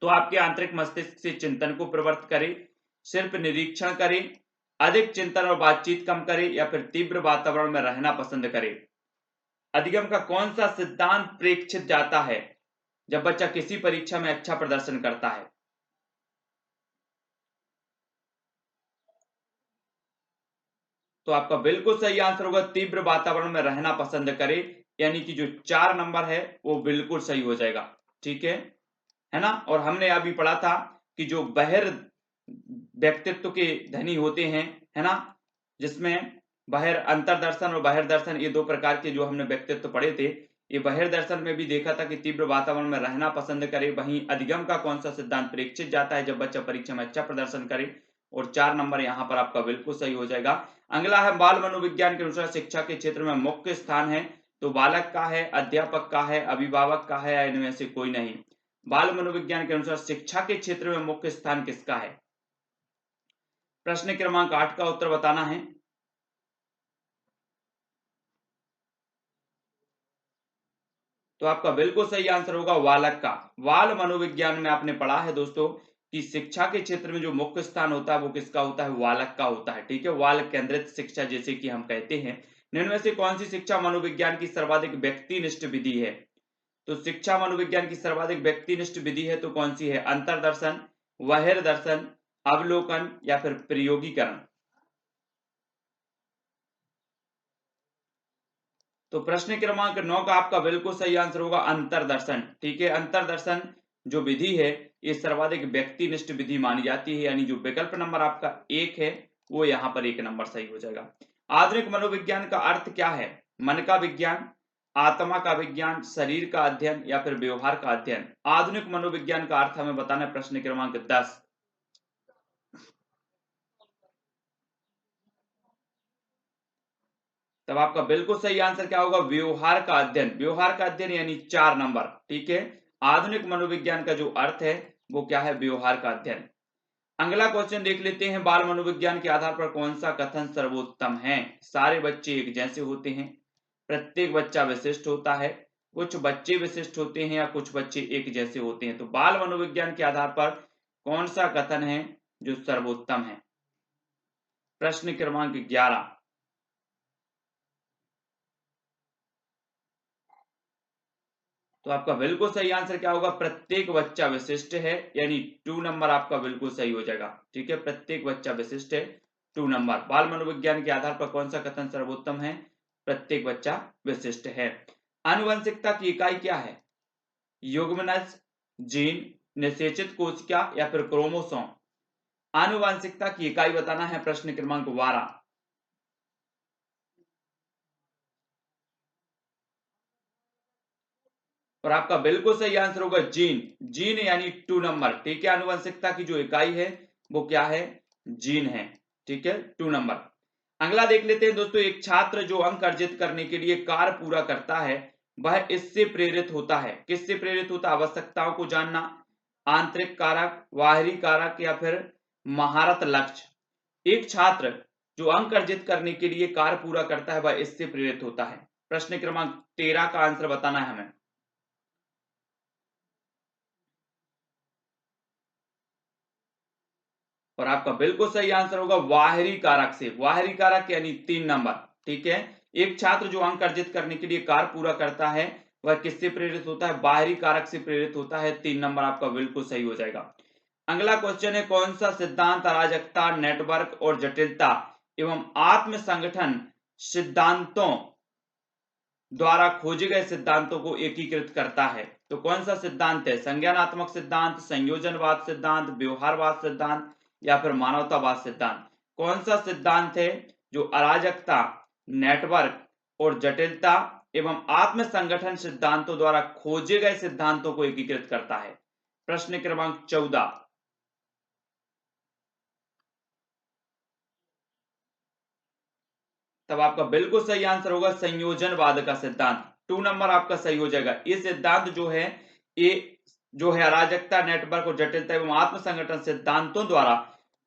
तो आपके आंतरिक मस्तिष्क से चिंतन को प्रवृत्त करे, सिर्फ निरीक्षण करे, अधिक चिंतन और बातचीत कम करे, या फिर तीव्र वातावरण में रहना पसंद करे? अधिगम का कौन सा सिद्धांत प्रेक्षित जाता है जब बच्चा किसी परीक्षा में अच्छा प्रदर्शन करता है? तो आपका बिल्कुल सही आंसर होगा तीव्र वातावरण में रहना पसंद करे, यानी कि जो 4 नंबर है वो बिल्कुल सही हो जाएगा। ठीक है ना? और हमने अभी पढ़ा था कि जो बहिर व्यक्तित्व के धनी होते हैं, है ना, जिसमें बहिर अंतर्दर्शन और बहिर्दर्शन, ये 2 प्रकार के जो हमने व्यक्तित्व पढ़े थे। ये बहिर्दर्शन में भी देखा था कि तीव्र वातावरण में रहना पसंद करे। वहीं अधिगम का कौन सा सिद्धांत प्रेक्षित जाता है जब बच्चा परीक्षा में अच्छा प्रदर्शन करे, और 4 नंबर यहाँ पर आपका बिल्कुल सही हो जाएगा। अगला है, बाल मनोविज्ञान के अनुसार शिक्षा के क्षेत्र में मुख्य स्थान है, तो बालक का है, अध्यापक का है, अभिभावक का है, या इनमें से कोई नहीं? बाल मनोविज्ञान के अनुसार शिक्षा के क्षेत्र में मुख्य स्थान किसका है? प्रश्न क्रमांक 8 का उत्तर बताना है। तो आपका बिल्कुल सही आंसर होगा बालक का। बाल मनोविज्ञान में आपने पढ़ा है दोस्तों कि शिक्षा के क्षेत्र में जो मुख्य स्थान होता है वो किसका होता है? बालक का होता है। ठीक है, बाल केंद्रित शिक्षा जिसे कि हम कहते हैं। निम्न में से कौन सी शिक्षा मनोविज्ञान की सर्वाधिक व्यक्तिनिष्ठ विधि है? तो शिक्षा मनोविज्ञान की सर्वाधिक व्यक्तिनिष्ठ विधि है तो कौन सी है? अंतर्दर्शन, बहिर्दर्शन, अवलोकन, या फिर प्रयोगीकरण? तो प्रश्न क्रमांक 9 का आपका बिल्कुल सही आंसर होगा अंतर्दर्शन। ठीक है, अंतर्दर्शन जो विधि है ये सर्वाधिक व्यक्तिनिष्ठ विधि मानी जाती है, यानी जो विकल्प नंबर आपका 1 है वो यहाँ पर 1 नंबर सही हो जाएगा। आधुनिक मनोविज्ञान का अर्थ क्या है? मन का विज्ञान, आत्मा का विज्ञान, शरीर का अध्ययन, या फिर व्यवहार का अध्ययन? आधुनिक मनोविज्ञान का अर्थ हमें बताना है। प्रश्न क्रमांक 10। तब आपका बिल्कुल सही आंसर क्या होगा? व्यवहार का अध्ययन। व्यवहार का अध्ययन यानी 4 नंबर। ठीक है, आधुनिक मनोविज्ञान का जो अर्थ है वो क्या है? व्यवहार का अध्ययन। अगला क्वेश्चन देख लेते हैं, बाल मनोविज्ञान के आधार पर कौन सा कथन सर्वोत्तम है? सारे बच्चे एक जैसे होते हैं, प्रत्येक बच्चा विशिष्ट होता है, कुछ बच्चे विशिष्ट होते हैं, या कुछ बच्चे एक जैसे होते हैं? तो बाल मनोविज्ञान के आधार पर कौन सा कथन है जो सर्वोत्तम है? प्रश्न क्रमांक 11। तो आपका बिल्कुल सही आंसर क्या होगा? प्रत्येक बच्चा विशिष्ट है, यानी 2 नंबर आपका बिल्कुल सही हो जाएगा। ठीक है, प्रत्येक बच्चा विशिष्ट है, 2 नंबर। बाल मनोविज्ञान के आधार पर कौन सा कथन सर्वोत्तम है? प्रत्येक बच्चा विशिष्ट है। आनुवंशिकता की इकाई क्या है? युग्मनज, जीन, निषेचित कोशिका, या फिर क्रोमोसोम? आनुवंशिकता की इकाई बताना है। प्रश्न क्रमांक 12। और आपका बिल्कुल सही आंसर होगा जीन। जीन यानी 2 नंबर। ठीक है, आनुवंशिकता की जो इकाई है वो क्या है? जीन है। ठीक है, 2 नंबर। अगला देख लेते हैं दोस्तों, एक छात्र जो अंक अर्जित करने के लिए कार्य पूरा करता है वह इससे प्रेरित होता है। किससे प्रेरित होता है? आवश्यकताओं को जानना, आंतरिक कारक, बाहरी कारक, या फिर महारत लक्ष्य? एक छात्र जो अंक अर्जित करने के लिए कार्य पूरा करता है वह इससे प्रेरित होता है। प्रश्न क्रमांक 13 का आंसर बताना है हमें। और आपका बिल्कुल सही आंसर होगा बाहरी कारक से। बाहरी कारक यानी 3 नंबर। ठीक है, एक छात्र जो अंक अर्जित करने के लिए कार्य पूरा करता है वह किससे प्रेरित होता है? बाहरी कारक से प्रेरित होता है। 3 नंबर आपका बिल्कुल सही हो जाएगा। अगला क्वेश्चन है, कौन सा सिद्धांत अराजकता, नेटवर्क और जटिलता एवं आत्म संगठन सिद्धांतों द्वारा खोजे गए सिद्धांतों को एकीकृत करता है? तो कौन सा सिद्धांत है? संज्ञानात्मक सिद्धांत, संयोजनवाद सिद्धांत, व्यवहारवाद सिद्धांत या फिर मानवतावाद सिद्धांत? कौन सा सिद्धांत है जो अराजकता, नेटवर्क और जटिलता एवं आत्म संगठन सिद्धांतों द्वारा खोजे गए सिद्धांतों को एकीकृत करता है? प्रश्न क्रमांक 14। तब आपका बिल्कुल सही आंसर होगा संयोजनवाद का सिद्धांत। 2 नंबर आपका सही हो जाएगा। ये सिद्धांत जो है, ये जो है अराजकता, नेटवर्क और जटिलता एवं आत्म संगठन सिद्धांतों द्वारा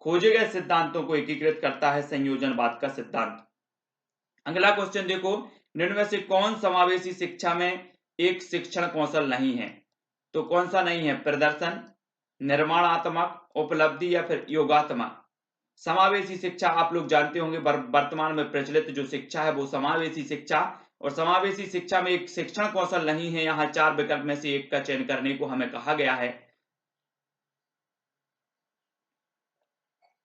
खोजे गए सिद्धांतों को एकीकृत करता है, संयोजनवाद का सिद्धांत। अगला क्वेश्चन देखो, निम्न में से कौन समावेशी शिक्षा में एक शिक्षण कौशल नहीं है? तो कौन सा नहीं है? प्रदर्शन, निर्माणात्मक, उपलब्धि या फिर योगात्मक? समावेशी शिक्षा आप लोग जानते होंगे, वर्तमान में प्रचलित जो शिक्षा है वो समावेशी शिक्षा, और समावेशी शिक्षा में एक शिक्षण कौशल नहीं है। यहाँ 4 विकल्प में से एक का चयन करने को हमें कहा गया है।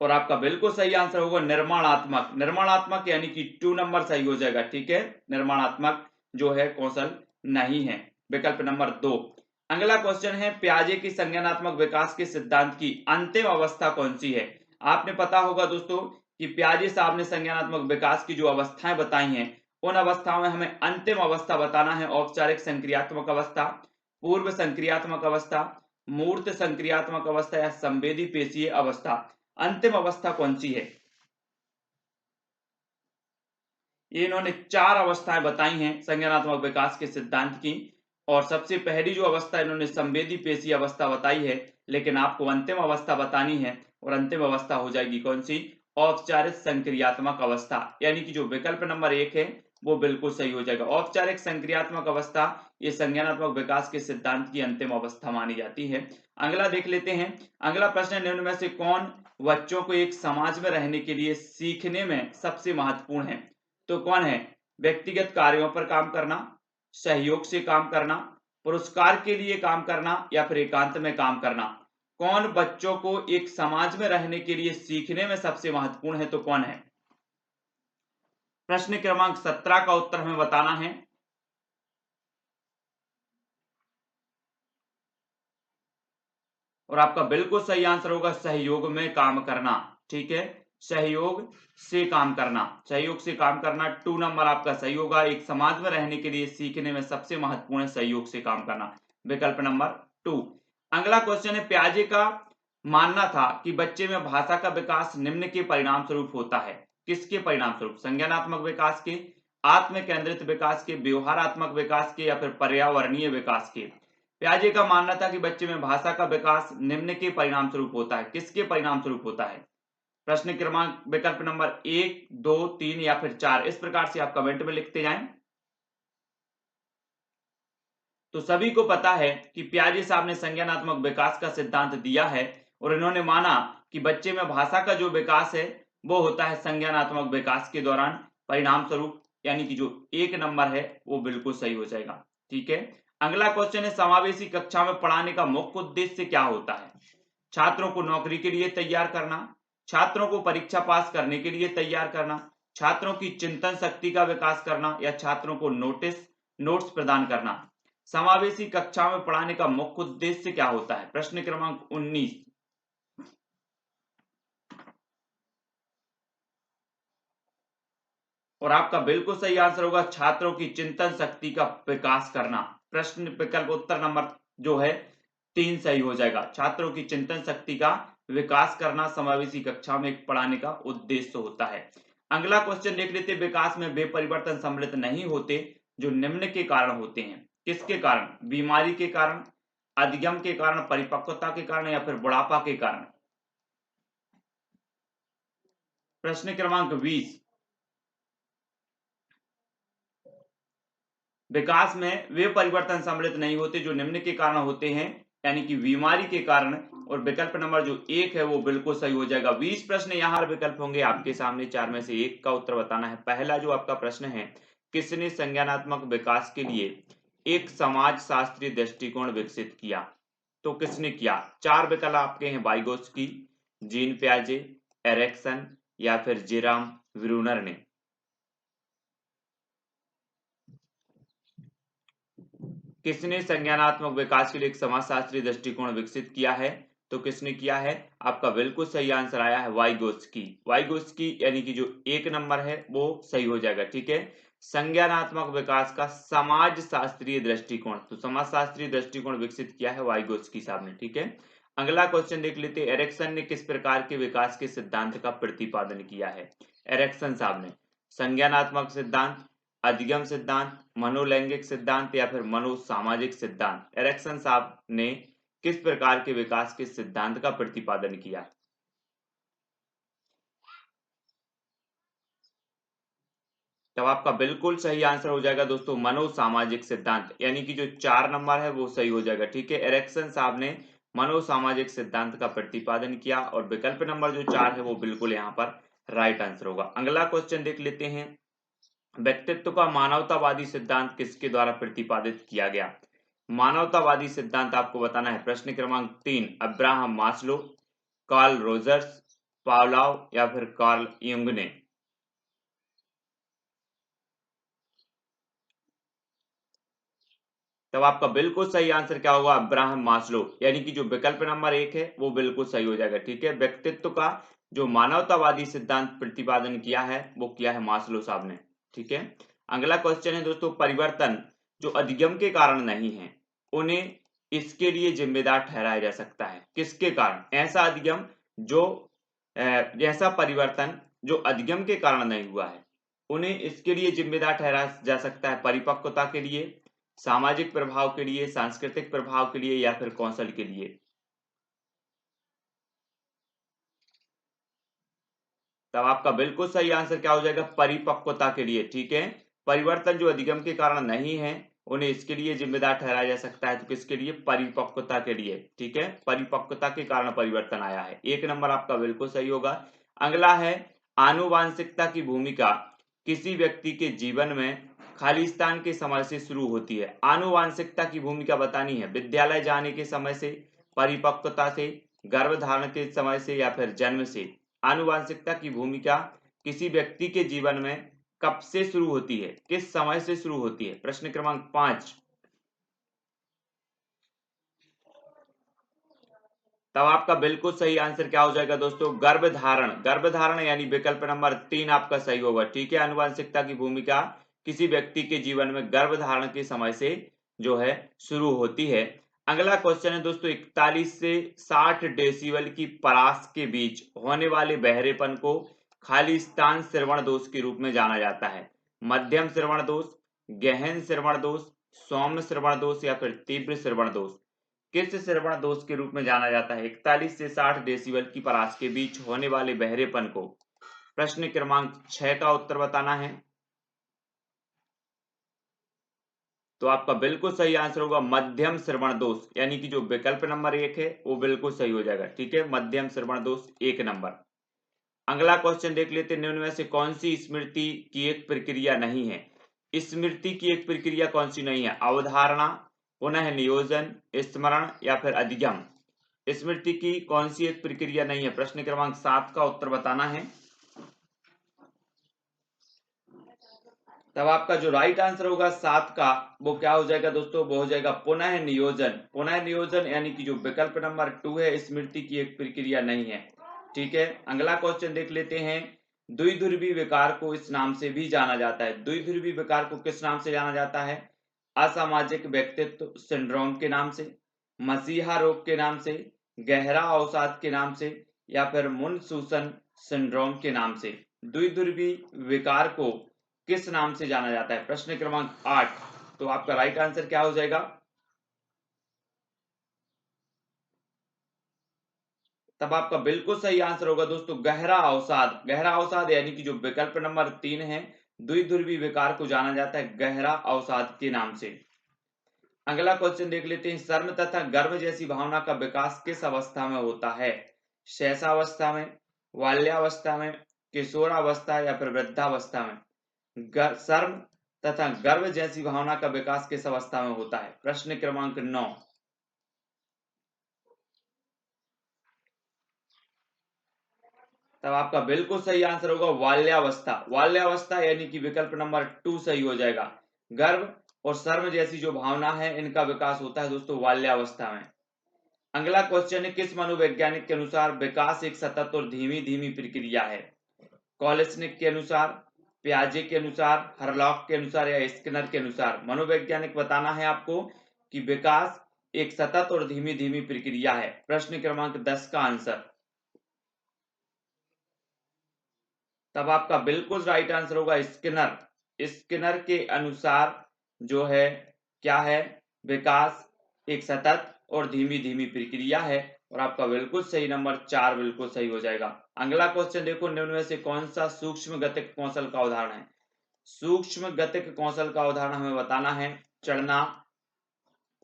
और आपका बिल्कुल सही आंसर होगा निर्माणात्मक। निर्माणात्मक यानी कि 2 नंबर सही हो जाएगा। ठीक है, निर्माणात्मक जो है कौशल नहीं है, विकल्प नंबर 2। अगला क्वेश्चन है, पियाजे की संज्ञानात्मक विकास के सिद्धांत की अंतिम अवस्था कौन सी है? आपने पता होगा दोस्तों कि पियाजे साहब ने संज्ञानात्मक विकास की जो अवस्थाएं बताई हैं, उन अवस्थाओं में हमें अंतिम अवस्था बताना है। औपचारिक संक्रियात्मक अवस्था, पूर्व संक्रियात्मक अवस्था, मूर्त संक्रियात्मक अवस्था या संवेदी पेशीय अवस्था? अंतिम अवस्था कौन सी है? ये इन्होंने 4 अवस्थाएं बताई हैं संज्ञानात्मक विकास के सिद्धांत की, और सबसे पहली जो अवस्था इन्होंने संवेदी पेशी अवस्था बताई है, लेकिन आपको अंतिम अवस्था बतानी है, और अंतिम अवस्था हो जाएगी कौन सी? औपचारिक संक्रियात्मक अवस्था। यानी कि जो विकल्प नंबर 1 है वो बिल्कुल सही हो जाएगा। औपचारिक संक्रियात्मक अवस्था ये संज्ञानात्मक विकास के सिद्धांत की अंतिम अवस्था मानी जाती है। अगला देख लेते हैं। अगला प्रश्न, निम्न में से कौन बच्चों को एक समाज में रहने के लिए सीखने में सबसे महत्वपूर्ण है? तो कौन है? व्यक्तिगत कार्यों पर काम करना, सहयोग से काम करना, पुरस्कार के लिए काम करना या फिर एकांत में काम करना? कौन बच्चों को एक समाज में रहने के लिए सीखने में सबसे महत्वपूर्ण है? तो कौन है? प्रश्न क्रमांक 17 का उत्तर हमें बताना है। और आपका बिल्कुल सही आंसर होगा सहयोग में काम करना। ठीक है, सहयोग से काम करना, सहयोग से काम करना 2 नंबर आपका सही होगा। एक समाज में रहने के लिए सीखने में सबसे महत्वपूर्ण है सहयोग से काम करना, विकल्प नंबर 2। अगला क्वेश्चन है, पियाजे का मानना था कि बच्चे में भाषा का विकास निम्न के परिणाम स्वरूप होता है। किसके परिणाम स्वरूप? संज्ञानात्मक विकास के, आत्म केंद्रित विकास के, व्यवहारात्मक विकास के या फिर पर्यावरणीय विकास के? पियाजे का मानना था कि बच्चे में भाषा का विकास निम्न के परिणाम स्वरूप होता है। किसके परिणाम स्वरूप होता है? प्रश्न क्रमांक विकल्प नंबर 1, 2, 3 या फिर 4, इस प्रकार से आप कमेंट में लिखते जाएं। तो सभी को पता है कि पियाजे साहब ने संज्ञानात्मक विकास का सिद्धांत दिया है, और इन्होंने माना कि बच्चे में भाषा का जो विकास है वो होता है संज्ञानात्मक विकास के दौरान परिणाम स्वरूप। यानी कि जो 1 नंबर है वो बिल्कुल सही हो जाएगा। ठीक है, अगला क्वेश्चन है, समावेशी कक्षा में पढ़ाने का मुख्य उद्देश्य क्या होता है? छात्रों को नौकरी के लिए तैयार करना, छात्रों को परीक्षा पास करने के लिए तैयार करना, छात्रों की चिंतन शक्ति का विकास करना या छात्रों को नोट्स प्रदान करना? समावेशी कक्षा में पढ़ाने का मुख्य उद्देश्य क्या होता है? प्रश्न क्रमांक 19। और आपका बिल्कुल सही आंसर होगा छात्रों की चिंतन शक्ति का विकास करना। प्रश्न विकल्प उत्तर नंबर जो है 3 सही हो जाएगा। छात्रों की चिंतन शक्ति का विकास करना समावेशी कक्षा में पढ़ाने का उद्देश्य होता है। अगला क्वेश्चन देख लेते, विकास में वे परिवर्तन सम्मिलित नहीं होते जो निम्न के कारण होते हैं। किसके कारण? बीमारी के कारण, अधिगम के कारण, परिपक्वता के कारण या फिर बुढ़ापा के कारण? प्रश्न क्रमांक 20, विकास में वे परिवर्तन सम्मिलित नहीं होते जो निम्न के कारण होते हैं। यानी कि बीमारी के कारण, और विकल्प नंबर जो 1 है वो बिल्कुल सही हो जाएगा। 20 प्रश्न यहाँ विकल्प होंगे आपके सामने, 4 में से 1 का उत्तर बताना है। पहला जो आपका प्रश्न है, किसने संज्ञानात्मक विकास के लिए एक समाज शास्त्रीय दृष्टिकोण विकसित किया? तो किसने किया? 4 विकल्प आपके हैं, वाइगोत्स्की, जीन पियाजे, एरिक्सन या फिर जेराम ब्रूनर ने। किसने संज्ञानात्मक विकास के लिए एक समाजशास्त्रीय दृष्टिकोण विकसित किया है? तो किसने किया है? आपका बिल्कुल सही आंसर आया है वाइगोत्स्की। वाइगोत्स्की यानी कि जो 1 नंबर है वो सही हो जाएगा, ठीक है। संज्ञानात्मक विकास का समाज शास्त्रीय दृष्टिकोण, तो समाज शास्त्रीय दृष्टिकोण विकसित किया है वाइगोत्स्की साहब ने, ठीक है। अगला क्वेश्चन देख लेते हैं, एरिक्सन ने किस प्रकार के विकास के सिद्धांत का प्रतिपादन किया है? एरिक्सन साहब ने संज्ञानात्मक सिद्धांत, अधिगम सिद्धांत, मनोलैंगिक सिद्धांत या फिर मनोसामाजिक सिद्धांत। एरिक्सन साहब ने किस प्रकार के विकास के सिद्धांत का प्रतिपादन किया? तब आपका बिल्कुल सही आंसर हो जाएगा दोस्तों मनोसामाजिक सिद्धांत, यानी कि जो 4 नंबर है वो सही हो जाएगा, ठीक है। एरिक्सन साहब ने मनोसामाजिक सिद्धांत का प्रतिपादन किया और विकल्प नंबर जो 4 है वो बिल्कुल यहाँ पर राइट आंसर होगा। अगला क्वेश्चन देख लेते हैं, व्यक्तित्व का मानवतावादी सिद्धांत किसके द्वारा प्रतिपादित किया गया? मानवतावादी सिद्धांत आपको बताना है। प्रश्न क्रमांक 3, Abraham Maslow, Carl Rogers, Pavlov या फिर कार्ल युंग ने। तब आपका बिल्कुल सही आंसर क्या होगा? अब्राहम मास्लो, यानी कि जो विकल्प नंबर 1 है वो बिल्कुल सही हो जाएगा, ठीक है। व्यक्तित्व का जो मानवतावादी सिद्धांत प्रतिपादन किया है वो किया है मास्लो साहब ने, ठीक है। अगला क्वेश्चन है दोस्तों, परिवर्तन जो अधिगम के कारण नहीं है उन्हें इसके लिए जिम्मेदार ठहराया जा सकता है? किसके कारण? ऐसा अधिगम जो ऐसा परिवर्तन जो अधिगम के कारण नहीं हुआ है उन्हें इसके लिए जिम्मेदार ठहराया जा सकता है? परिपक्वता के लिए, सामाजिक प्रभाव के लिए, सांस्कृतिक प्रभाव के लिए या फिर कौशल के लिए? तब आपका बिल्कुल सही आंसर क्या हो जाएगा? परिपक्वता के लिए, ठीक है। परिवर्तन जो अधिगम के कारण नहीं है उन्हें इसके लिए जिम्मेदार ठहराया जा सकता है, तो किसके लिए? परिपक्वता के लिए, ठीक है। परिपक्वता के कारण परिवर्तन आया है, 1 नंबर आपका बिल्कुल सही होगा। अगला है, आनुवांशिकता की भूमिका किसी व्यक्ति के जीवन में खालिस्तान के समय से शुरू होती है। आनुवांशिकता की भूमिका बतानी है, विद्यालय जाने के समय से, परिपक्वता से, गर्भधारण के समय से या फिर जन्म से। आनुवांशिकता की भूमिका किसी व्यक्ति के जीवन में कब से शुरू होती है, किस समय से शुरू होती है? प्रश्न क्रमांक 5। तब आपका बिल्कुल सही आंसर क्या हो जाएगा दोस्तों? गर्भधारण। गर्भधारण यानी विकल्प नंबर 3 आपका सही होगा, ठीक है। आनुवांशिकता की भूमिका किसी व्यक्ति के जीवन में गर्भधारण के समय से जो है शुरू होती है। अगला क्वेश्चन है दोस्तों, 41 से 60 डेसिबल की परास के बीच होने वाले बहरेपन को खालिस्तान श्रवण दोष के रूप में जाना जाता है। मध्यम श्रवण दोष, गहन श्रवण दोष, सौम्य श्रवण दोष या फिर तीव्र श्रवण दोष। किस श्रवण दोष के रूप में जाना जाता है 41 से 60 डेसिबल की परास के बीच होने वाले बहरेपन को? प्रश्न क्रमांक 6 का उत्तर बताना है। तो आपका बिल्कुल सही आंसर होगा मध्यम श्रवण दोष, यानी कि जो विकल्प नंबर 1 है वो बिल्कुल सही हो जाएगा, ठीक है। मध्यम श्रवण दोष 1 नंबर। अगला क्वेश्चन देख लेते हैं, निम्न में से कौन सी स्मृति की एक प्रक्रिया नहीं है? स्मृति की एक प्रक्रिया कौन सी नहीं है? अवधारणा, पुनः नियोजन, स्मरण या फिर अधिगम। स्मृति की कौन सी एक प्रक्रिया नहीं है? प्रश्न क्रमांक 7 का उत्तर बताना है। तब आपका जो राइट आंसर होगा 7 का वो क्या हो जाएगा दोस्तों? वो हो जाएगा पुनः नियोजन। पुनः नियोजन यानी कि जो विकल्प नंबर 2 है, स्मृति की एक प्रक्रिया नहीं है, ठीक है। अगला क्वेश्चन देख लेते हैं, द्विध्रुवी विकार को इस नाम से भी जाना जाता है। द्विध्रुवी विकार को किस नाम से जाना जाता है? असामाजिक व्यक्तित्व सिंड्रोम के नाम से, मसीहा रोग के नाम से, गहरा अवसाद के नाम से या फिर मुनसूसन सिंड्रोम के नाम से। द्विध्रुवी विकार को किस नाम से जाना जाता है? प्रश्न क्रमांक 8। तो आपका राइट आंसर क्या हो जाएगा? तब आपका बिल्कुल सही आंसर होगा दोस्तों गहरा अवसाद। गहरा अवसाद यानी कि जो विकल्प नंबर 3 है, द्विध्रुवी विकार को जाना जाता है गहरा अवसाद के नाम से। अगला क्वेश्चन देख लेते हैं, शर्म तथा गर्व जैसी भावना का विकास किस अवस्था में होता है? शैशवावस्था में, बाल्यावस्था में, किशोरावस्था या फिर वृद्धावस्था में? शर्म तथा गर्व जैसी भावना का विकास किस अवस्था में होता है? प्रश्न क्रमांक 9। तब आपका बिल्कुल सही आंसर होगा बाल्यावस्था। बाल्यावस्था यानी कि विकल्प नंबर 2 सही हो जाएगा। गर्व और शर्म जैसी जो भावना है इनका विकास होता है दोस्तों बाल्यावस्था में। अगला क्वेश्चन है, किस मनोवैज्ञानिक के अनुसार विकास एक सतत और धीमी धीमी प्रक्रिया है? कॉलेस्निक के अनुसार, पियाजे के अनुसार, हरलॉक के अनुसार या स्किनर के अनुसार? मनोवैज्ञानिक बताना है आपको कि विकास एक सतत और धीमी धीमी प्रक्रिया है। प्रश्न क्रमांक 10 का आंसर। तब आपका बिल्कुल राइट आंसर होगा स्किनर। स्किनर के अनुसार जो है क्या है, विकास एक सतत और धीमी धीमी प्रक्रिया है। और आपका बिल्कुल सही नंबर 4 बिल्कुल सही हो जाएगा। अगला क्वेश्चन देखो, निम्न में से कौन सा सूक्ष्म गतिक कौशल का उदाहरण है? सूक्ष्म गतिक कौशल का उदाहरण हमें बताना है, चढ़ना,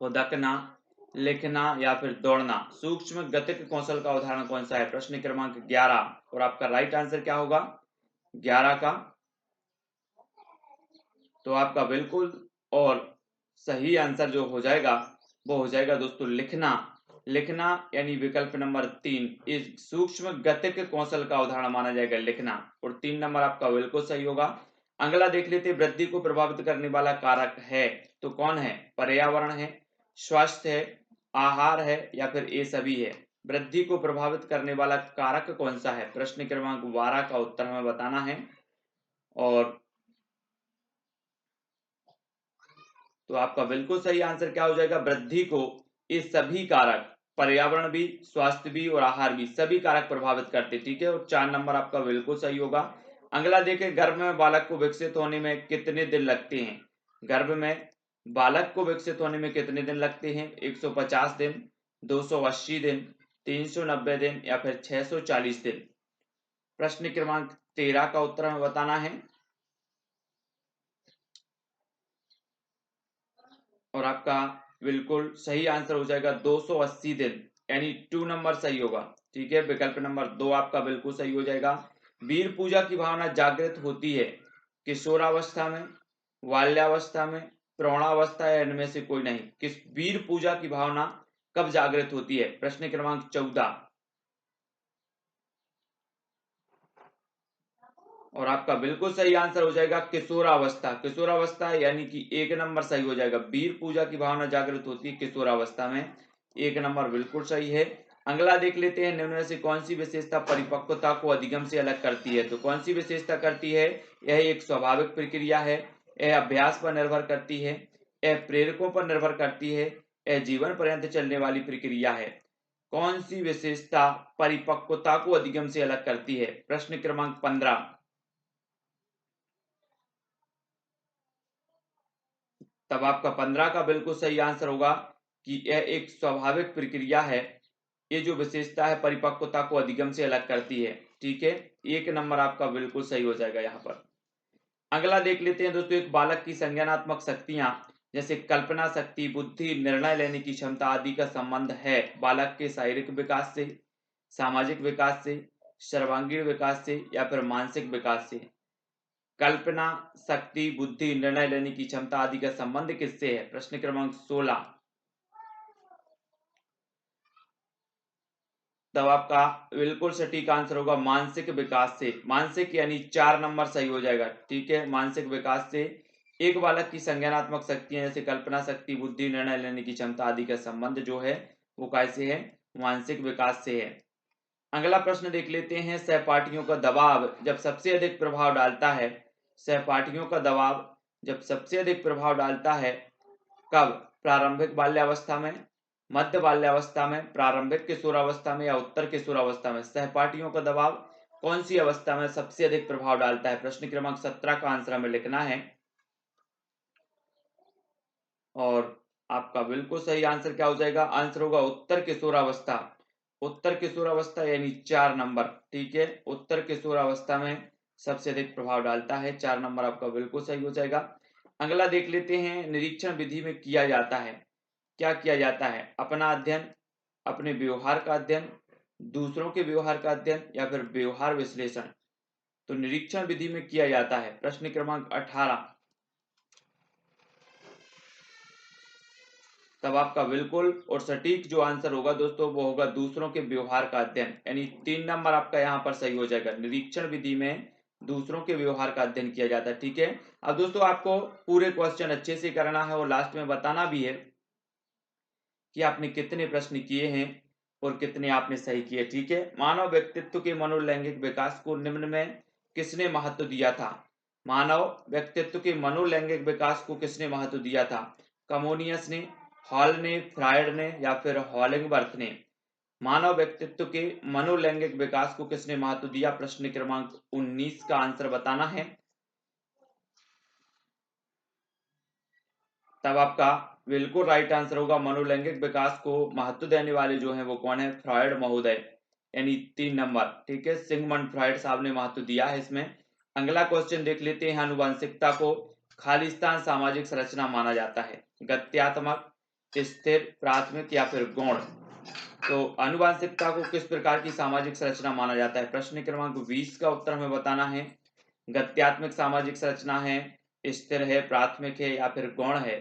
खुदकना, लिखना या फिर दौड़ना। सूक्ष्म गतिक कौशल का उदाहरण कौन सा है? प्रश्न क्रमांक 11। और आपका राइट आंसर क्या होगा 11 का? तो आपका बिल्कुल और सही आंसर जो हो जाएगा वो हो जाएगा दोस्तों लिखना। लिखना यानी विकल्प नंबर 3 इस सूक्ष्म गतिक कौशल का उदाहरण माना जाएगा, लिखना। और 3 नंबर आपका बिल्कुल सही होगा। अगला देख लेते हैं, वृद्धि को प्रभावित करने वाला कारक है तो कौन है? पर्यावरण है, स्वास्थ्य है, आहार है या फिर ये सभी है? वृद्धि को प्रभावित करने वाला कारक कौन सा है? प्रश्न क्रमांक 12 का उत्तर हमें बताना है। और तो आपका बिल्कुल सही आंसर क्या हो जाएगा? वृद्धि को ये सभी कारक, पर्यावरण भी, स्वास्थ्य भी और आहार भी, सभी कारक प्रभावित करते। ठीक है, और 4 नंबर आपका बिल्कुल सही होगा। अगला देखें, गर्भ में बालक को विकसित होने में कितने दिन लगते हैं? गर्भ में बालक को विकसित होने में कितने दिन लगते हैं? 150 दिन, 280 दिन, 390 दिन या फिर 640 दिन? प्रश्न क्रमांक 13 का उत्तर हमें बताना है। और आपका बिल्कुल सही आंसर हो जाएगा 280 दिन, यानी 2 नंबर सही होगा। ठीक है, विकल्प नंबर 2 आपका बिल्कुल सही हो जाएगा। वीर पूजा की भावना जागृत होती है किशोरावस्था में, बाल्यावस्था में, प्रौढ़ावस्था या इनमें से कोई नहीं? किस वीर पूजा की भावना कब जागृत होती है? प्रश्न क्रमांक 14। और आपका बिल्कुल सही आंसर हो जाएगा किशोरावस्था। किशोरावस्था यानी कि 1 नंबर सही हो जाएगा। वीर पूजा की भावना जागृत होती है किशोरावस्था में, 1 नंबर बिल्कुल सही है। अगला देख लेते हैं, निम्न में से कौन सी विशेषता परिपक्वता को अधिगम से अलग करती है? तो कौन सी विशेषता करती है? यह एक स्वाभाविक प्रक्रिया है, यह अभ्यास पर निर्भर करती है, यह प्रेरकों पर निर्भर करती है, यह जीवन पर्यंत चलने वाली प्रक्रिया है? कौन सी विशेषता परिपक्वता को अधिगम से अलग करती है? प्रश्न क्रमांक 15। तब आपका 15 का बिल्कुल सही आंसर होगा कि यह एक स्वाभाविक प्रक्रिया है। ये जो विशेषता है परिपक्वता को अधिगम से अलग करती है। ठीक है, 1 नंबर आपका बिल्कुल सही हो जाएगा यहाँ पर। अगला देख लेते हैं दोस्तों, एक बालक की संज्ञानात्मक शक्तियां जैसे कल्पना शक्ति, बुद्धि, निर्णय लेने की क्षमता आदि का संबंध है बालक के शारीरिक विकास से, सामाजिक विकास से, सर्वांगीण विकास से या फिर मानसिक विकास से? कल्पना शक्ति, बुद्धि, निर्णय लेने की क्षमता आदि का संबंध किससे है? प्रश्न क्रमांक 16। तब आपका बिल्कुल सटीक आंसर होगा मानसिक विकास से। मानसिक यानी 4 नंबर सही हो जाएगा। ठीक है, मानसिक विकास से एक बालक की संज्ञानात्मक शक्तियां जैसे कल्पना शक्ति, बुद्धि, निर्णय लेने की क्षमता आदि का संबंध जो है वो कैसे है? मानसिक विकास से है। अगला प्रश्न देख लेते हैं, सहपाठियों का दबाव जब सबसे अधिक प्रभाव डालता है, सहपाठियों का दबाव जब सबसे अधिक प्रभाव डालता है कब? प्रारंभिक बाल्यावस्था में, मध्य बाल्यावस्था में, प्रारंभिक किशोरावस्था में या उत्तर किशोरावस्था में? सहपाठियों का दबाव कौन सी अवस्था में सबसे अधिक प्रभाव डालता है? प्रश्न क्रमांक 17 का आंसर हमें लिखना है। और आपका बिल्कुल सही आंसर क्या हो जाएगा? आंसर होगा उत्तर किशोरावस्था। उत्तर किशोरावस्था यानी 4 नंबर। ठीक है, उत्तर किशोरावस्था में सबसे अधिक प्रभाव डालता है, 4 नंबर आपका बिल्कुल सही हो जाएगा। अगला देख लेते हैं, निरीक्षण विधि में किया जाता है क्या किया जाता है? अपना अध्ययन, अपने व्यवहार का अध्ययन, दूसरों के व्यवहार का अध्ययन या फिर व्यवहार विश्लेषण। तो निरीक्षण विधि में किया जाता है। प्रश्न क्रमांक 18। तब आपका बिल्कुल और सटीक जो आंसर होगा दोस्तों वो होगा दूसरों के व्यवहार का अध्ययन, यानी 3 नंबर आपका यहाँ पर सही हो जाएगा। निरीक्षण विधि में दूसरों के व्यवहार का अध्ययन किया जाता है। ठीक है, अब दोस्तों आपको पूरे क्वेश्चन अच्छे से करना है और लास्ट में बताना भी है कि आपने कितने प्रश्न किए हैं और कितने आपने सही किए। ठीक है, मानव व्यक्तित्व के मनोलैंगिक विकास को निम्न में किसने महत्व दिया था? मानव व्यक्तित्व के मनोलैंगिक विकास को किसने महत्व दिया था? कमोनियस ने, हॉल ने, फ्रायड ने या फिर हॉलिंगबर्थ ने? मानव व्यक्तित्व के मनोलैंगिक विकास को किसने महत्व दिया? प्रश्न क्रमांक 19 का आंसर बताना है। तब आपका बिल्कुल राइट आंसर होगा मनोलैंगिक विकास को महत्व देने वाले जो हैं वो कौन है? फ्रायड महोदय, यानी 3 नंबर। ठीक है, सिगमंड फ्रायड साहब ने महत्व दिया है इसमें। अगला क्वेश्चन देख लेते हैं। आनुवंशिकता को खालिस्तान सामाजिक संरचना माना जाता है? गत्यात्मक, स्थिर, प्राथमिक या फिर गौण? तो आनुवंशिकता को किस प्रकार की सामाजिक संरचना माना जाता है? प्रश्न क्रमांक 20 का उत्तर हमें बताना है। गत्यात्मक सामाजिक संरचना है, स्थिर है, प्राथमिक है या फिर गौण है?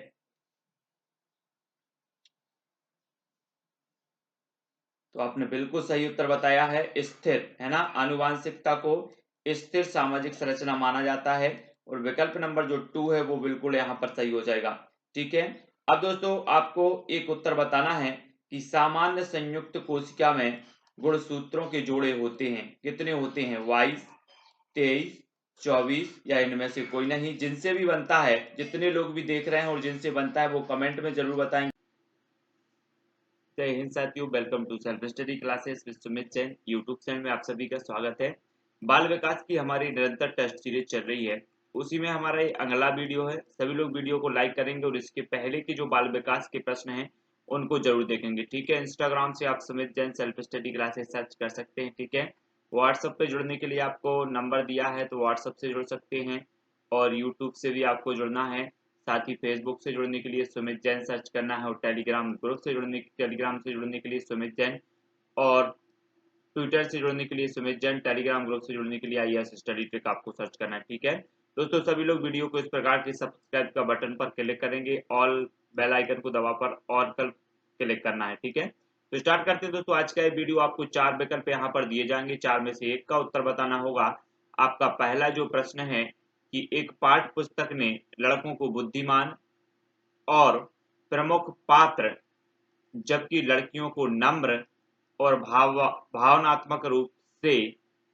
तो आपने बिल्कुल सही उत्तर बताया है, स्थिर, है ना। आनुवांशिकता को स्थिर सामाजिक संरचना माना जाता है और विकल्प नंबर जो 2 है वो बिल्कुल यहाँ पर सही हो जाएगा। ठीक है, अब दोस्तों आपको एक उत्तर बताना है कि सामान्य संयुक्त कोशिका में गुणसूत्रों के जोड़े होते हैं, कितने होते हैं? 22, 23, 24 या इनमें से कोई नहीं? जिनसे भी बनता है, जितने लोग भी देख रहे हैं और जिनसे बनता है वो कमेंट में जरूर बताएंगे। जय हिंद साथियों, welcome to self study classes with Sumit Jain YouTube channel में आप सभी का स्वागत है। बाल विकास की हमारी निरंतर टेस्ट सीरीज चल रही है, उसी में हमारा ये अगला वीडियो है। सभी लोग वीडियो को लाइक करेंगे और इसके पहले के जो बाल विकास के प्रश्न हैं उनको जरूर देखेंगे। ठीक है, इंस्टाग्राम से आप Sumit Jain self study classes search कर सकते हैं। ठीक है, व्हाट्सएप पे जुड़ने के लिए आपको नंबर दिया है तो व्हाट्सएप से जुड़ सकते हैं और यूट्यूब से भी आपको जुड़ना है। साथ ही फेसबुक से जुड़ने के लिए सुमित जैन सर्च करना है और टेलीग्राम से जुड़ने के लिए सुमित जैन और ट्विटर से जुड़ने के लिए सुमित जैन, टेलीग्राम ग्रुप से जुड़ने के लिए IAS स्टडी ट्रिक आपको सर्च करना है। ठीक है दोस्तों, सभी लोग वीडियो को इस प्रकार के सब्सक्राइब का बटन पर क्लिक करेंगे, ऑल बेल आइकन को दबा पर और कल क्लिक करना है। ठीक है, तो स्टार्ट करते हैं दोस्तों। आज का ये वीडियो आपको 4 विकल्प यहाँ पर दिए जाएंगे, 4 में से एक का उत्तर बताना होगा। आपका पहला जो प्रश्न है कि एक पाठ्य पुस्तक ने लड़कों को बुद्धिमान और प्रमुख पात्र जबकि लड़कियों को नम्र और भावनात्मक रूप से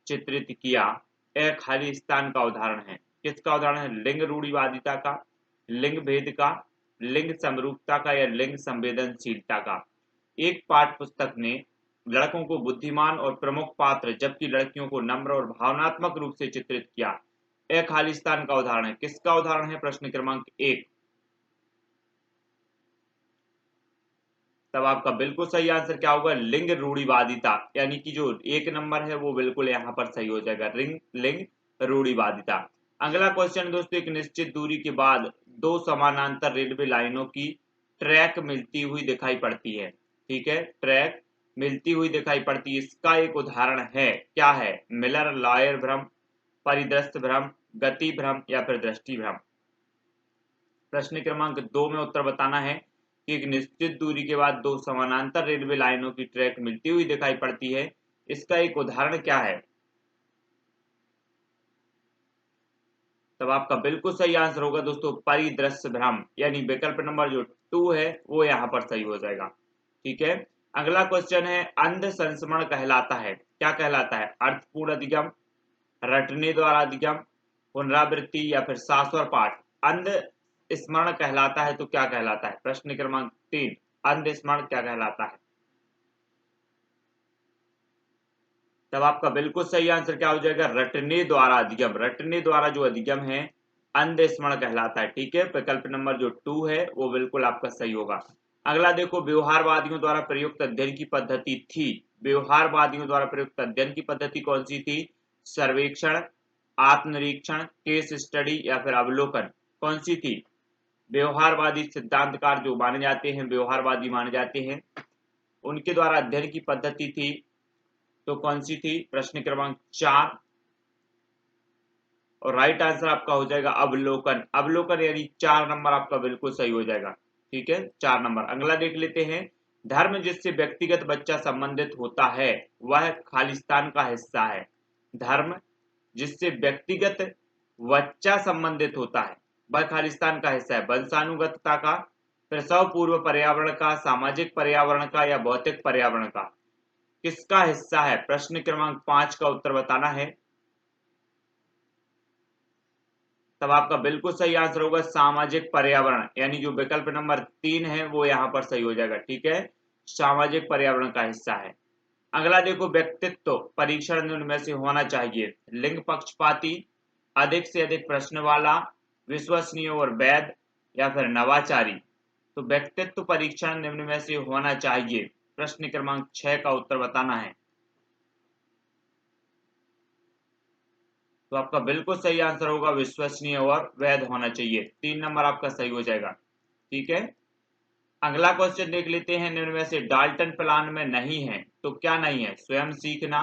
चित्रित किया, एक खालिस्तान का उदाहरण है। किसका उदाहरण है? लिंग रूढ़िवादिता का, लिंग भेद का, लिंग समरूपता का या लिंग संवेदनशीलता का? एक पाठ्य पुस्तक ने लड़कों को बुद्धिमान और प्रमुख पात्र जबकि लड़कियों को नम्र और भावनात्मक रूप से चित्रित किया, एक खालिस्तान का उदाहरण है। किसका उदाहरण है? प्रश्न क्रमांक 1। तब आपका बिल्कुल सही आंसर क्या होगा? लिंग रूढ़िवादिता, यानी कि जो 1 नंबर है वो बिल्कुल यहाँ पर सही हो जाएगा, लिंग रूढ़िवादिता। अगला क्वेश्चन दोस्तों, एक निश्चित दूरी के बाद 2 समानांतर रेलवे लाइनों की ट्रैक मिलती हुई दिखाई पड़ती है। ठीक है, ट्रैक मिलती हुई दिखाई पड़ती है, इसका एक उदाहरण है, क्या है? मिलर लॉयर भ्रम, परिदृश्य भ्रम, गति भ्रम या फिर दृष्टि भ्रम? प्रश्न क्रमांक 2 में उत्तर बताना है कि एक निश्चित दूरी के बाद 2 समानांतर रेलवे लाइनों की ट्रैक मिलती हुई दिखाई पड़ती है, इसका एक उदाहरण क्या है? तब आपका बिल्कुल सही आंसर होगा दोस्तों परिदृश्य भ्रम, यानी विकल्प नंबर जो 2 है वो यहाँ पर सही हो जाएगा। ठीक है, अगला क्वेश्चन है अंध संस्मरण कहलाता है, क्या कहलाता है? अर्थपूर्ण अधिगम, रटने द्वारा अधिगम, पुनरावृत्ति या फिर शाश्वत पाठ? अंध स्मरण कहलाता है तो क्या कहलाता है? प्रश्न क्रमांक 3, अंध स्मरण क्या कहलाता है? तब आपका बिल्कुल सही आंसर क्या हो जाएगा? रटने द्वारा अधिगम, रटने द्वारा जो अधिगम है अंध स्मरण कहलाता है। ठीक है, विकल्प नंबर जो 2 है वो बिल्कुल आपका सही होगा। अगला देखो, व्यवहारवादियों द्वारा प्रयुक्त अध्ययन की पद्धति थी, व्यवहारवादियों द्वारा प्रयुक्त अध्ययन की पद्धति कौन सी थी? सर्वेक्षण, आत्मनिरीक्षण, केस स्टडी या फिर अवलोकन? कौन सी थी? व्यवहारवादी सिद्धांतकार जो माने जाते हैं, व्यवहारवादी माने जाते हैं, उनके द्वारा अध्ययन की पद्धति थी तो कौन सी थी? प्रश्न क्रमांक 4। और राइट आंसर आपका हो जाएगा अवलोकन। अवलोकन यानी 4 नंबर आपका बिल्कुल सही हो जाएगा। ठीक है, 4 नंबर। अगला देख लेते हैं। धर्म जिससे व्यक्तिगत बच्चा संबंधित होता है वह खालिस्तान का हिस्सा है। धर्म जिससे व्यक्तिगत बच्चा संबंधित होता है वह खालिस्तान का हिस्सा है। वंशानुगतता का, प्रसव पूर्व पर्यावरण का, सामाजिक पर्यावरण का या भौतिक पर्यावरण का, किसका हिस्सा है? प्रश्न क्रमांक 5 का उत्तर बताना है। तब आपका बिल्कुल सही आंसर होगा सामाजिक पर्यावरण, यानी जो विकल्प नंबर 3 है वो यहाँ पर सही हो जाएगा। ठीक है, सामाजिक पर्यावरण का हिस्सा है। अगला देखो, व्यक्तित्व परीक्षण निम्न में से होना चाहिए। लिंग पक्षपाती, अधिक से अधिक प्रश्न वाला, विश्वसनीय और वैध या फिर नवाचारी। तो व्यक्तित्व परीक्षण निम्न में से होना चाहिए। प्रश्न क्रमांक 6 का उत्तर बताना है। तो आपका बिल्कुल सही आंसर होगा विश्वसनीय और वैध होना चाहिए। 3 नंबर आपका सही हो जाएगा। ठीक है, अगला क्वेश्चन देख लेते हैं। निम्न में से डाल्टन प्लान में नहीं है तो क्या नहीं है? स्वयं सीखना,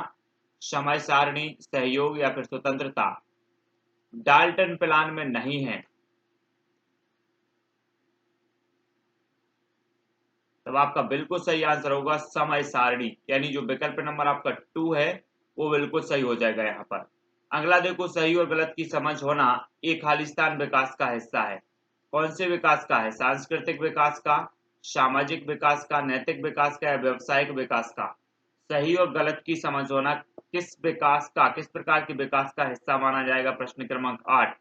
समय सारणी, सहयोग या फिर स्वतंत्रता। डाल्टन प्लान में नहीं है, तब आपका बिल्कुल सही आंसर होगा समय सारणी, यानी जो विकल्प नंबर आपका 2 है वो बिल्कुल सही हो जाएगा यहाँ पर। अगला देखो, सही और गलत की समझ होना एक खालिस्तान विकास का हिस्सा है। कौन से विकास का है? सांस्कृतिक विकास का, सामाजिक विकास का, नैतिक विकास का या व्यवसायिक विकास का। सही और गलत की समझ होना किस विकास का, किस प्रकार के विकास का हिस्सा माना जाएगा? प्रश्न क्रमांक 8।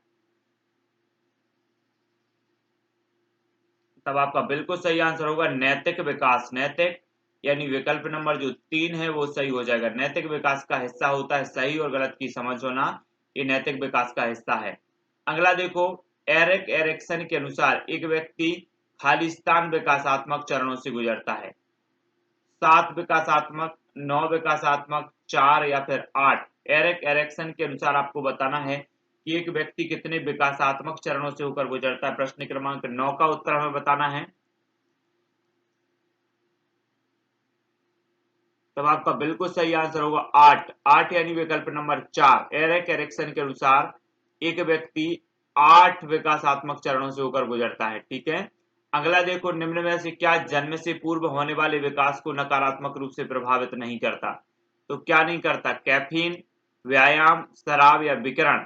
तब आपका बिल्कुल सही आंसर होगा नैतिक विकास। नैतिक यानी विकल्प नंबर जो 3 है वो सही हो जाएगा। नैतिक विकास का हिस्सा होता है सही और गलत की समझ होना, ये नैतिक विकास का हिस्सा है। अगला देखो, एरिक एरिक्सन के अनुसार एक व्यक्ति खालिस्तान विकासात्मक चरणों से गुजरता है। 7 विकासात्मक, 9 विकासात्मक, 4 या फिर 8। एरिक एरिक्सन के अनुसार आपको बताना है कि एक व्यक्ति कितने विकासात्मक चरणों से होकर गुजरता है। प्रश्न क्रमांक 9 का उत्तर हमें बताना है। तब आपका बिल्कुल सही आंसर होगा 8। 8 यानी विकल्प नंबर 4। एरिक एरिक्सन के अनुसार एक व्यक्ति 8 विकासात्मक चरणों से होकर गुजरता है। ठीक है, अगला देखो, निम्न में से क्या जन्म से पूर्व होने वाले विकास को नकारात्मक रूप से प्रभावित नहीं करता? तो क्या नहीं करता? कैफीन, व्यायाम, शराब या विकिरण।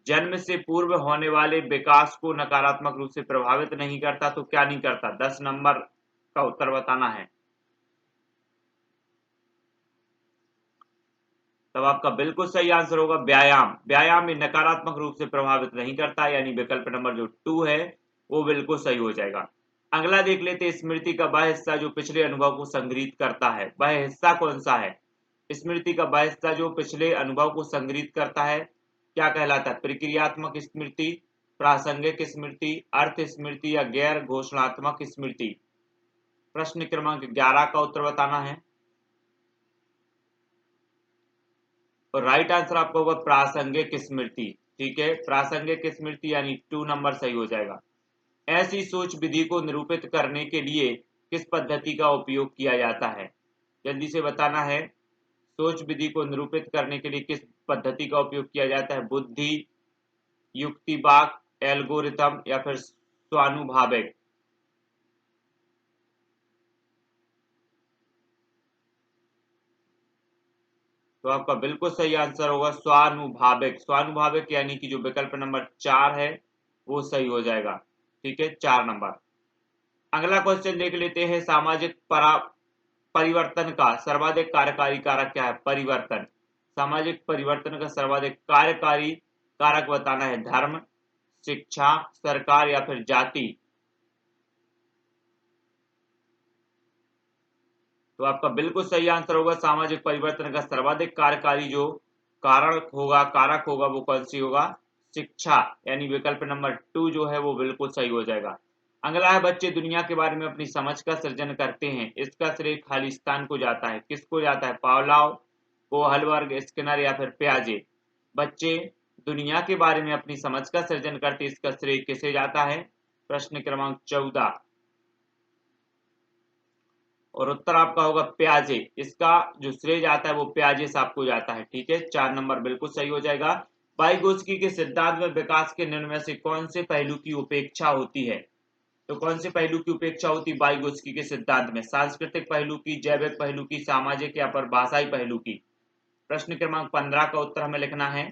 जन्म से पूर्व होने वाले विकास को नकारात्मक रूप से प्रभावित नहीं करता तो क्या नहीं करता? 10 नंबर का उत्तर बताना है। तब आपका बिल्कुल सही आंसर होगा व्यायाम। व्यायाम में नकारात्मक रूप से प्रभावित नहीं करता, यानी विकल्प नंबर जो 2 है वो बिल्कुल सही हो जाएगा। अगला देख लेते हैं, स्मृति का वह हिस्सा जो पिछले अनुभव को संग्रहित करता है, वह हिस्सा कौन सा है? स्मृति का वह हिस्सा जो पिछले अनुभव को संग्रहित करता है क्या कहलाता है? प्रक्रियात्मक स्मृति, प्रासंगिक स्मृति, अर्थ स्मृति या गैर घोषणात्मक स्मृति। प्रश्न क्रमांक 11 का उत्तर बताना है। और राइट आंसर आपका होगा प्रासंगिक स्मृति। ठीक है, प्रासंगिक स्मृति यानी 2 नंबर सही हो जाएगा। ऐसी सोच विधि को निरूपित करने के लिए किस पद्धति का उपयोग किया जाता है? जल्दी से बताना है। सोच विधि को निरूपित करने के लिए किस पद्धति का उपयोग किया जाता है? बुद्धि, युक्तिवाद, एल्गोरिथम या फिर स्वानुभाविक। तो आपका बिल्कुल सही आंसर होगा स्वानुभाविक। स्वानुभाविक यानी कि जो विकल्प नंबर 4 है वो सही हो जाएगा। ठीक है, 4 नंबर। अगला क्वेश्चन देख लेते हैं, सामाजिक परिवर्तन का सर्वाधिक कार्यकारी कारक क्या है? परिवर्तन, सामाजिक परिवर्तन का सर्वाधिक कार्यकारी कारक बताना है। धर्म, शिक्षा, सरकार या फिर जाति। तो आपका बिल्कुल सही आंसर होगा सामाजिक परिवर्तन का सर्वाधिक कार्यकारी जो कारक होगा वो कौन सी होगा? शिक्षा, यानी विकल्प नंबर 2 जो है वो बिल्कुल सही हो जाएगा। अगला है, बच्चे दुनिया के बारे में अपनी समझ का सृजन करते हैं, इसका श्रेय खालिस्तान को जाता है। किसको जाता है? पावलोव, कोहलबर्ग, स्किनर या फिर पियाजे। बच्चे दुनिया के बारे में अपनी समझ का सृजन करते, इसका श्रेय किसे जाता है? प्रश्न क्रमांक 14 और उत्तर आपका होगा प्याजे। इसका जो श्रेय जाता है वो प्याजे साहब को जाता है। ठीक है, 4 नंबर बिल्कुल सही हो जाएगा। वाइगोत्स्की के सिद्धांत में विकास के निम्न में से कौन से पहलू की उपेक्षा होती है? तो कौन से पहलू की उपेक्षा होती है वाइगोत्स्की के सिद्धांत में? सांस्कृतिक पहलू की, जैविक पहलू की, सामाजिक या परिभाषाई पहलू की? प्रश्न क्रमांक 15 का उत्तर हमें लिखना है।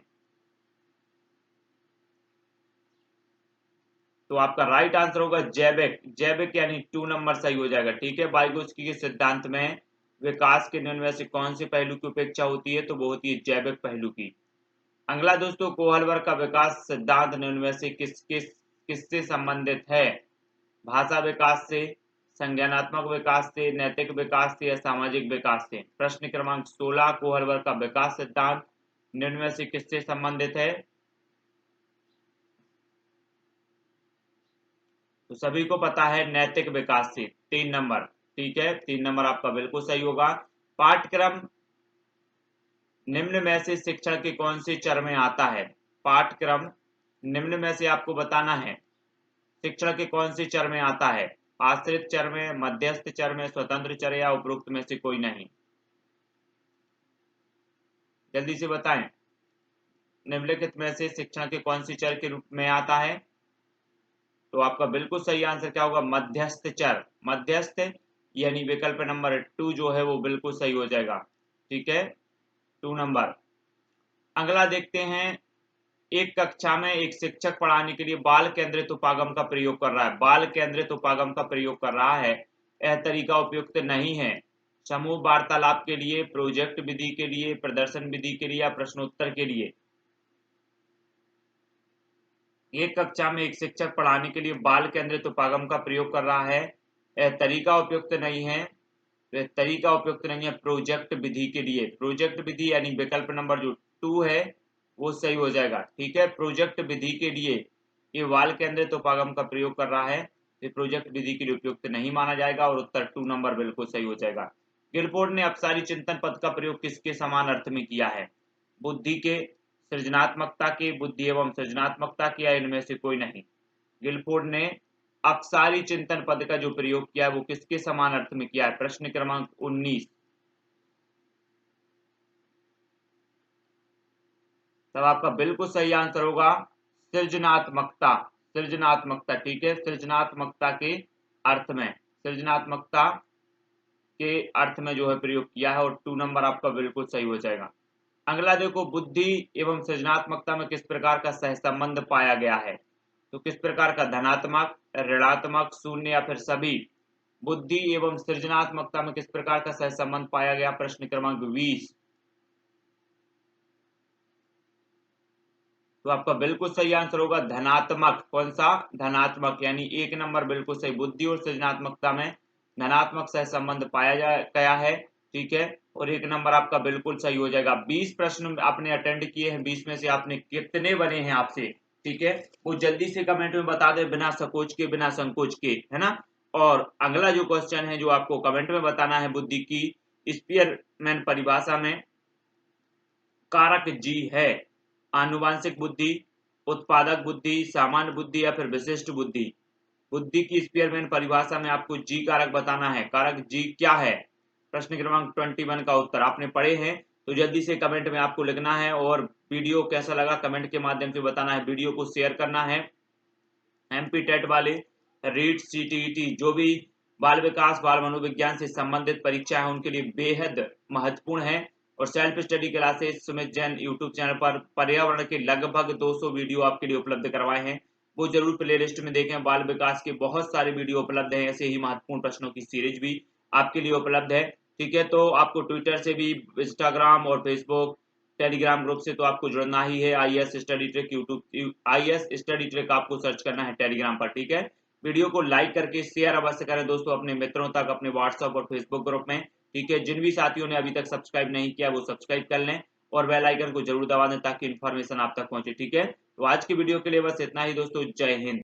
तो आपका राइट आंसर होगा जैविक। जैविक यानी 2 नंबर सही हो जाएगा। ठीक है, वाइगोत्स्की के सिद्धांत में विकास के निम्न में से कौन से पहलू की उपेक्षा होती है? तो वो होती है जैविक पहलू की। अगला दोस्तों, कोहलवर का विकास सिद्धांत निम्न में से किससे संबंधित है? भाषा विकास से, संज्ञानात्मक विकास से, नैतिक विकास से या सामाजिक विकास से? प्रश्न क्रमांक 16 कोहलवर का विकास सिद्धांत निम्न में से किससे संबंधित है? तो सभी को पता है नैतिक विकास से। 3 नंबर। ठीक है, 3 नंबर आपका बिल्कुल सही होगा। पाठ्यक्रम निम्न में से शिक्षण के कौन से चर में आता है? पाठ्यक्रम निम्न में से आपको बताना है शिक्षण के कौन से चर में आता है? आश्रित चर में, मध्यस्थ चर में, स्वतंत्र चर या उपरोक्त में से कोई नहीं? जल्दी से बताएं। निम्नलिखित में से शिक्षण के कौन से चर के रूप में आता है? तो आपका बिल्कुल सही आंसर क्या होगा? मध्यस्थ चर। मध्यस्थ यानी विकल्प नंबर 2 जो है वो बिल्कुल सही हो जाएगा। ठीक है, 2 नंबर। अगला देखते हैं। एक कक्षा में एक शिक्षक पढ़ाने के लिए बाल केंद्रित उपागम का प्रयोग कर रहा है। बाल केंद्रित उपागम का प्रयोग कर रहा है, यह तरीका उपयुक्त नहीं है। समूह वार्तालाप के लिए, प्रोजेक्ट विधि के लिए, प्रदर्शन विधि के लिए या प्रश्नोत्तर के लिए? एक कक्षा में एक शिक्षक पढ़ाने के लिए बाल केंद्रित उपागम का प्रयोग कर रहा है, यह तरीका उपयुक्त नहीं है। तो यह तरीका उपयुक्त नहीं है प्रोजेक्ट विधि के लिए। प्रोजेक्ट विधि यानी विकल्प नंबर जो 2 है वो सही हो जाएगा। ठीक है, प्रोजेक्ट विधि के लिए ये बाल केंद्रित उपागम का प्रयोग कर रहा है, ये प्रोजेक्ट विधि के लिए उपयुक्त नहीं माना जाएगा और उत्तर 2 नंबर बिल्कुल सही हो जाएगा। गिलफोर्ड ने अपसारी चिंतन पद का प्रयोग किसके समान अर्थ में किया है? बुद्धि के, सृजनात्मकता के, बुद्धि एवं सृजनात्मकता की या इनमें से कोई नहीं? गिलफोर्ड ने अपसारी चिंतन पद का जो प्रयोग किया है वो किसके समान अर्थ में किया है? प्रश्न क्रमांक 19। तब आपका बिल्कुल सही आंसर होगा सृजनात्मकता। सृजनात्मकता। ठीक है, सृजनात्मकता के अर्थ में, सृजनात्मकता के अर्थ में जो है प्रयोग किया है और 2 नंबर आपका बिल्कुल सही हो जाएगा। अगला देखो, बुद्धि एवं सृजनात्मकता में किस प्रकार का सहसंबंध पाया गया है? तो किस प्रकार का? धनात्मक, ऋणात्मक, शून्य या फिर सभी? बुद्धि एवं सृजनात्मकता में किस प्रकार का सहसंबंध पाया गया? प्रश्न क्रमांक 20। तो आपका बिल्कुल सही आंसर होगा धनात्मक। कौन सा? धनात्मक, यानी 1 नंबर बिल्कुल सही। बुद्धि और सृजनात्मकता में धनात्मक सहसंबंध पाया गया है। ठीक है, और 1 नंबर आपका बिल्कुल सही हो जाएगा। 20 प्रश्न आपने अटेंड किए हैं, 20 में से आपने कितने बने हैं आपसे? ठीक है, वो जल्दी से कमेंट में बता दे, बिना सकोच के, बिना संकोच के, है ना। और अगला जो क्वेश्चन है जो आपको कमेंट में बताना है, बुद्धि की स्पीयरमैन परिभाषा में कारक जी है? आनुवांशिक बुद्धि, उत्पादक बुद्धि, सामान्य बुद्धि या फिर विशिष्ट बुद्धि? बुद्धि की स्पीयरमैन परिभाषा में आपको जी कारक बताना है। कारक जी क्या है? प्रश्न क्रमांक 21 का उत्तर आपने पढ़े हैं तो जल्दी से कमेंट में आपको लिखना है और वीडियो कैसा लगा कमेंट के माध्यम से बताना है। वीडियो को शेयर करना है। एमपी टेट वाले, रीट, सीटीईटी, जो भी बाल विकास, बाल मनोविज्ञान से संबंधित परीक्षा है उनके लिए बेहद महत्वपूर्ण है। और self study classes Sumit Jain YouTube channel पर पर्यावरण के लगभग 200 वीडियो आपके लिए उपलब्ध करवाए हैं, वो जरूर प्लेलिस्ट में देखें। बाल विकास के बहुत सारे वीडियो उपलब्ध हैं, ऐसे ही महत्वपूर्ण प्रश्नों की सीरीज भी आपके लिए उपलब्ध है। ठीक है, तो आपको ट्विटर से भी, इंस्टाग्राम और फेसबुक, टेलीग्राम ग्रुप से तो आपको जुड़ना ही है। IAS study trick YouTube, IAS study trick आपको सर्च करना है टेलीग्राम पर। ठीक है, वीडियो को लाइक करके शेयर अवश्य करें दोस्तों अपने मित्रों तक, अपने व्हाट्सएप और फेसबुक ग्रुप में। ठीक है, जिन भी साथियों ने अभी तक सब्सक्राइब नहीं किया वो सब्सक्राइब कर लें और बेल आइकन को जरूर दबा दें ताकि इन्फॉर्मेशन आप तक पहुंचे। ठीक है, तो आज की वीडियो के लिए बस इतना ही दोस्तों। जय हिंद।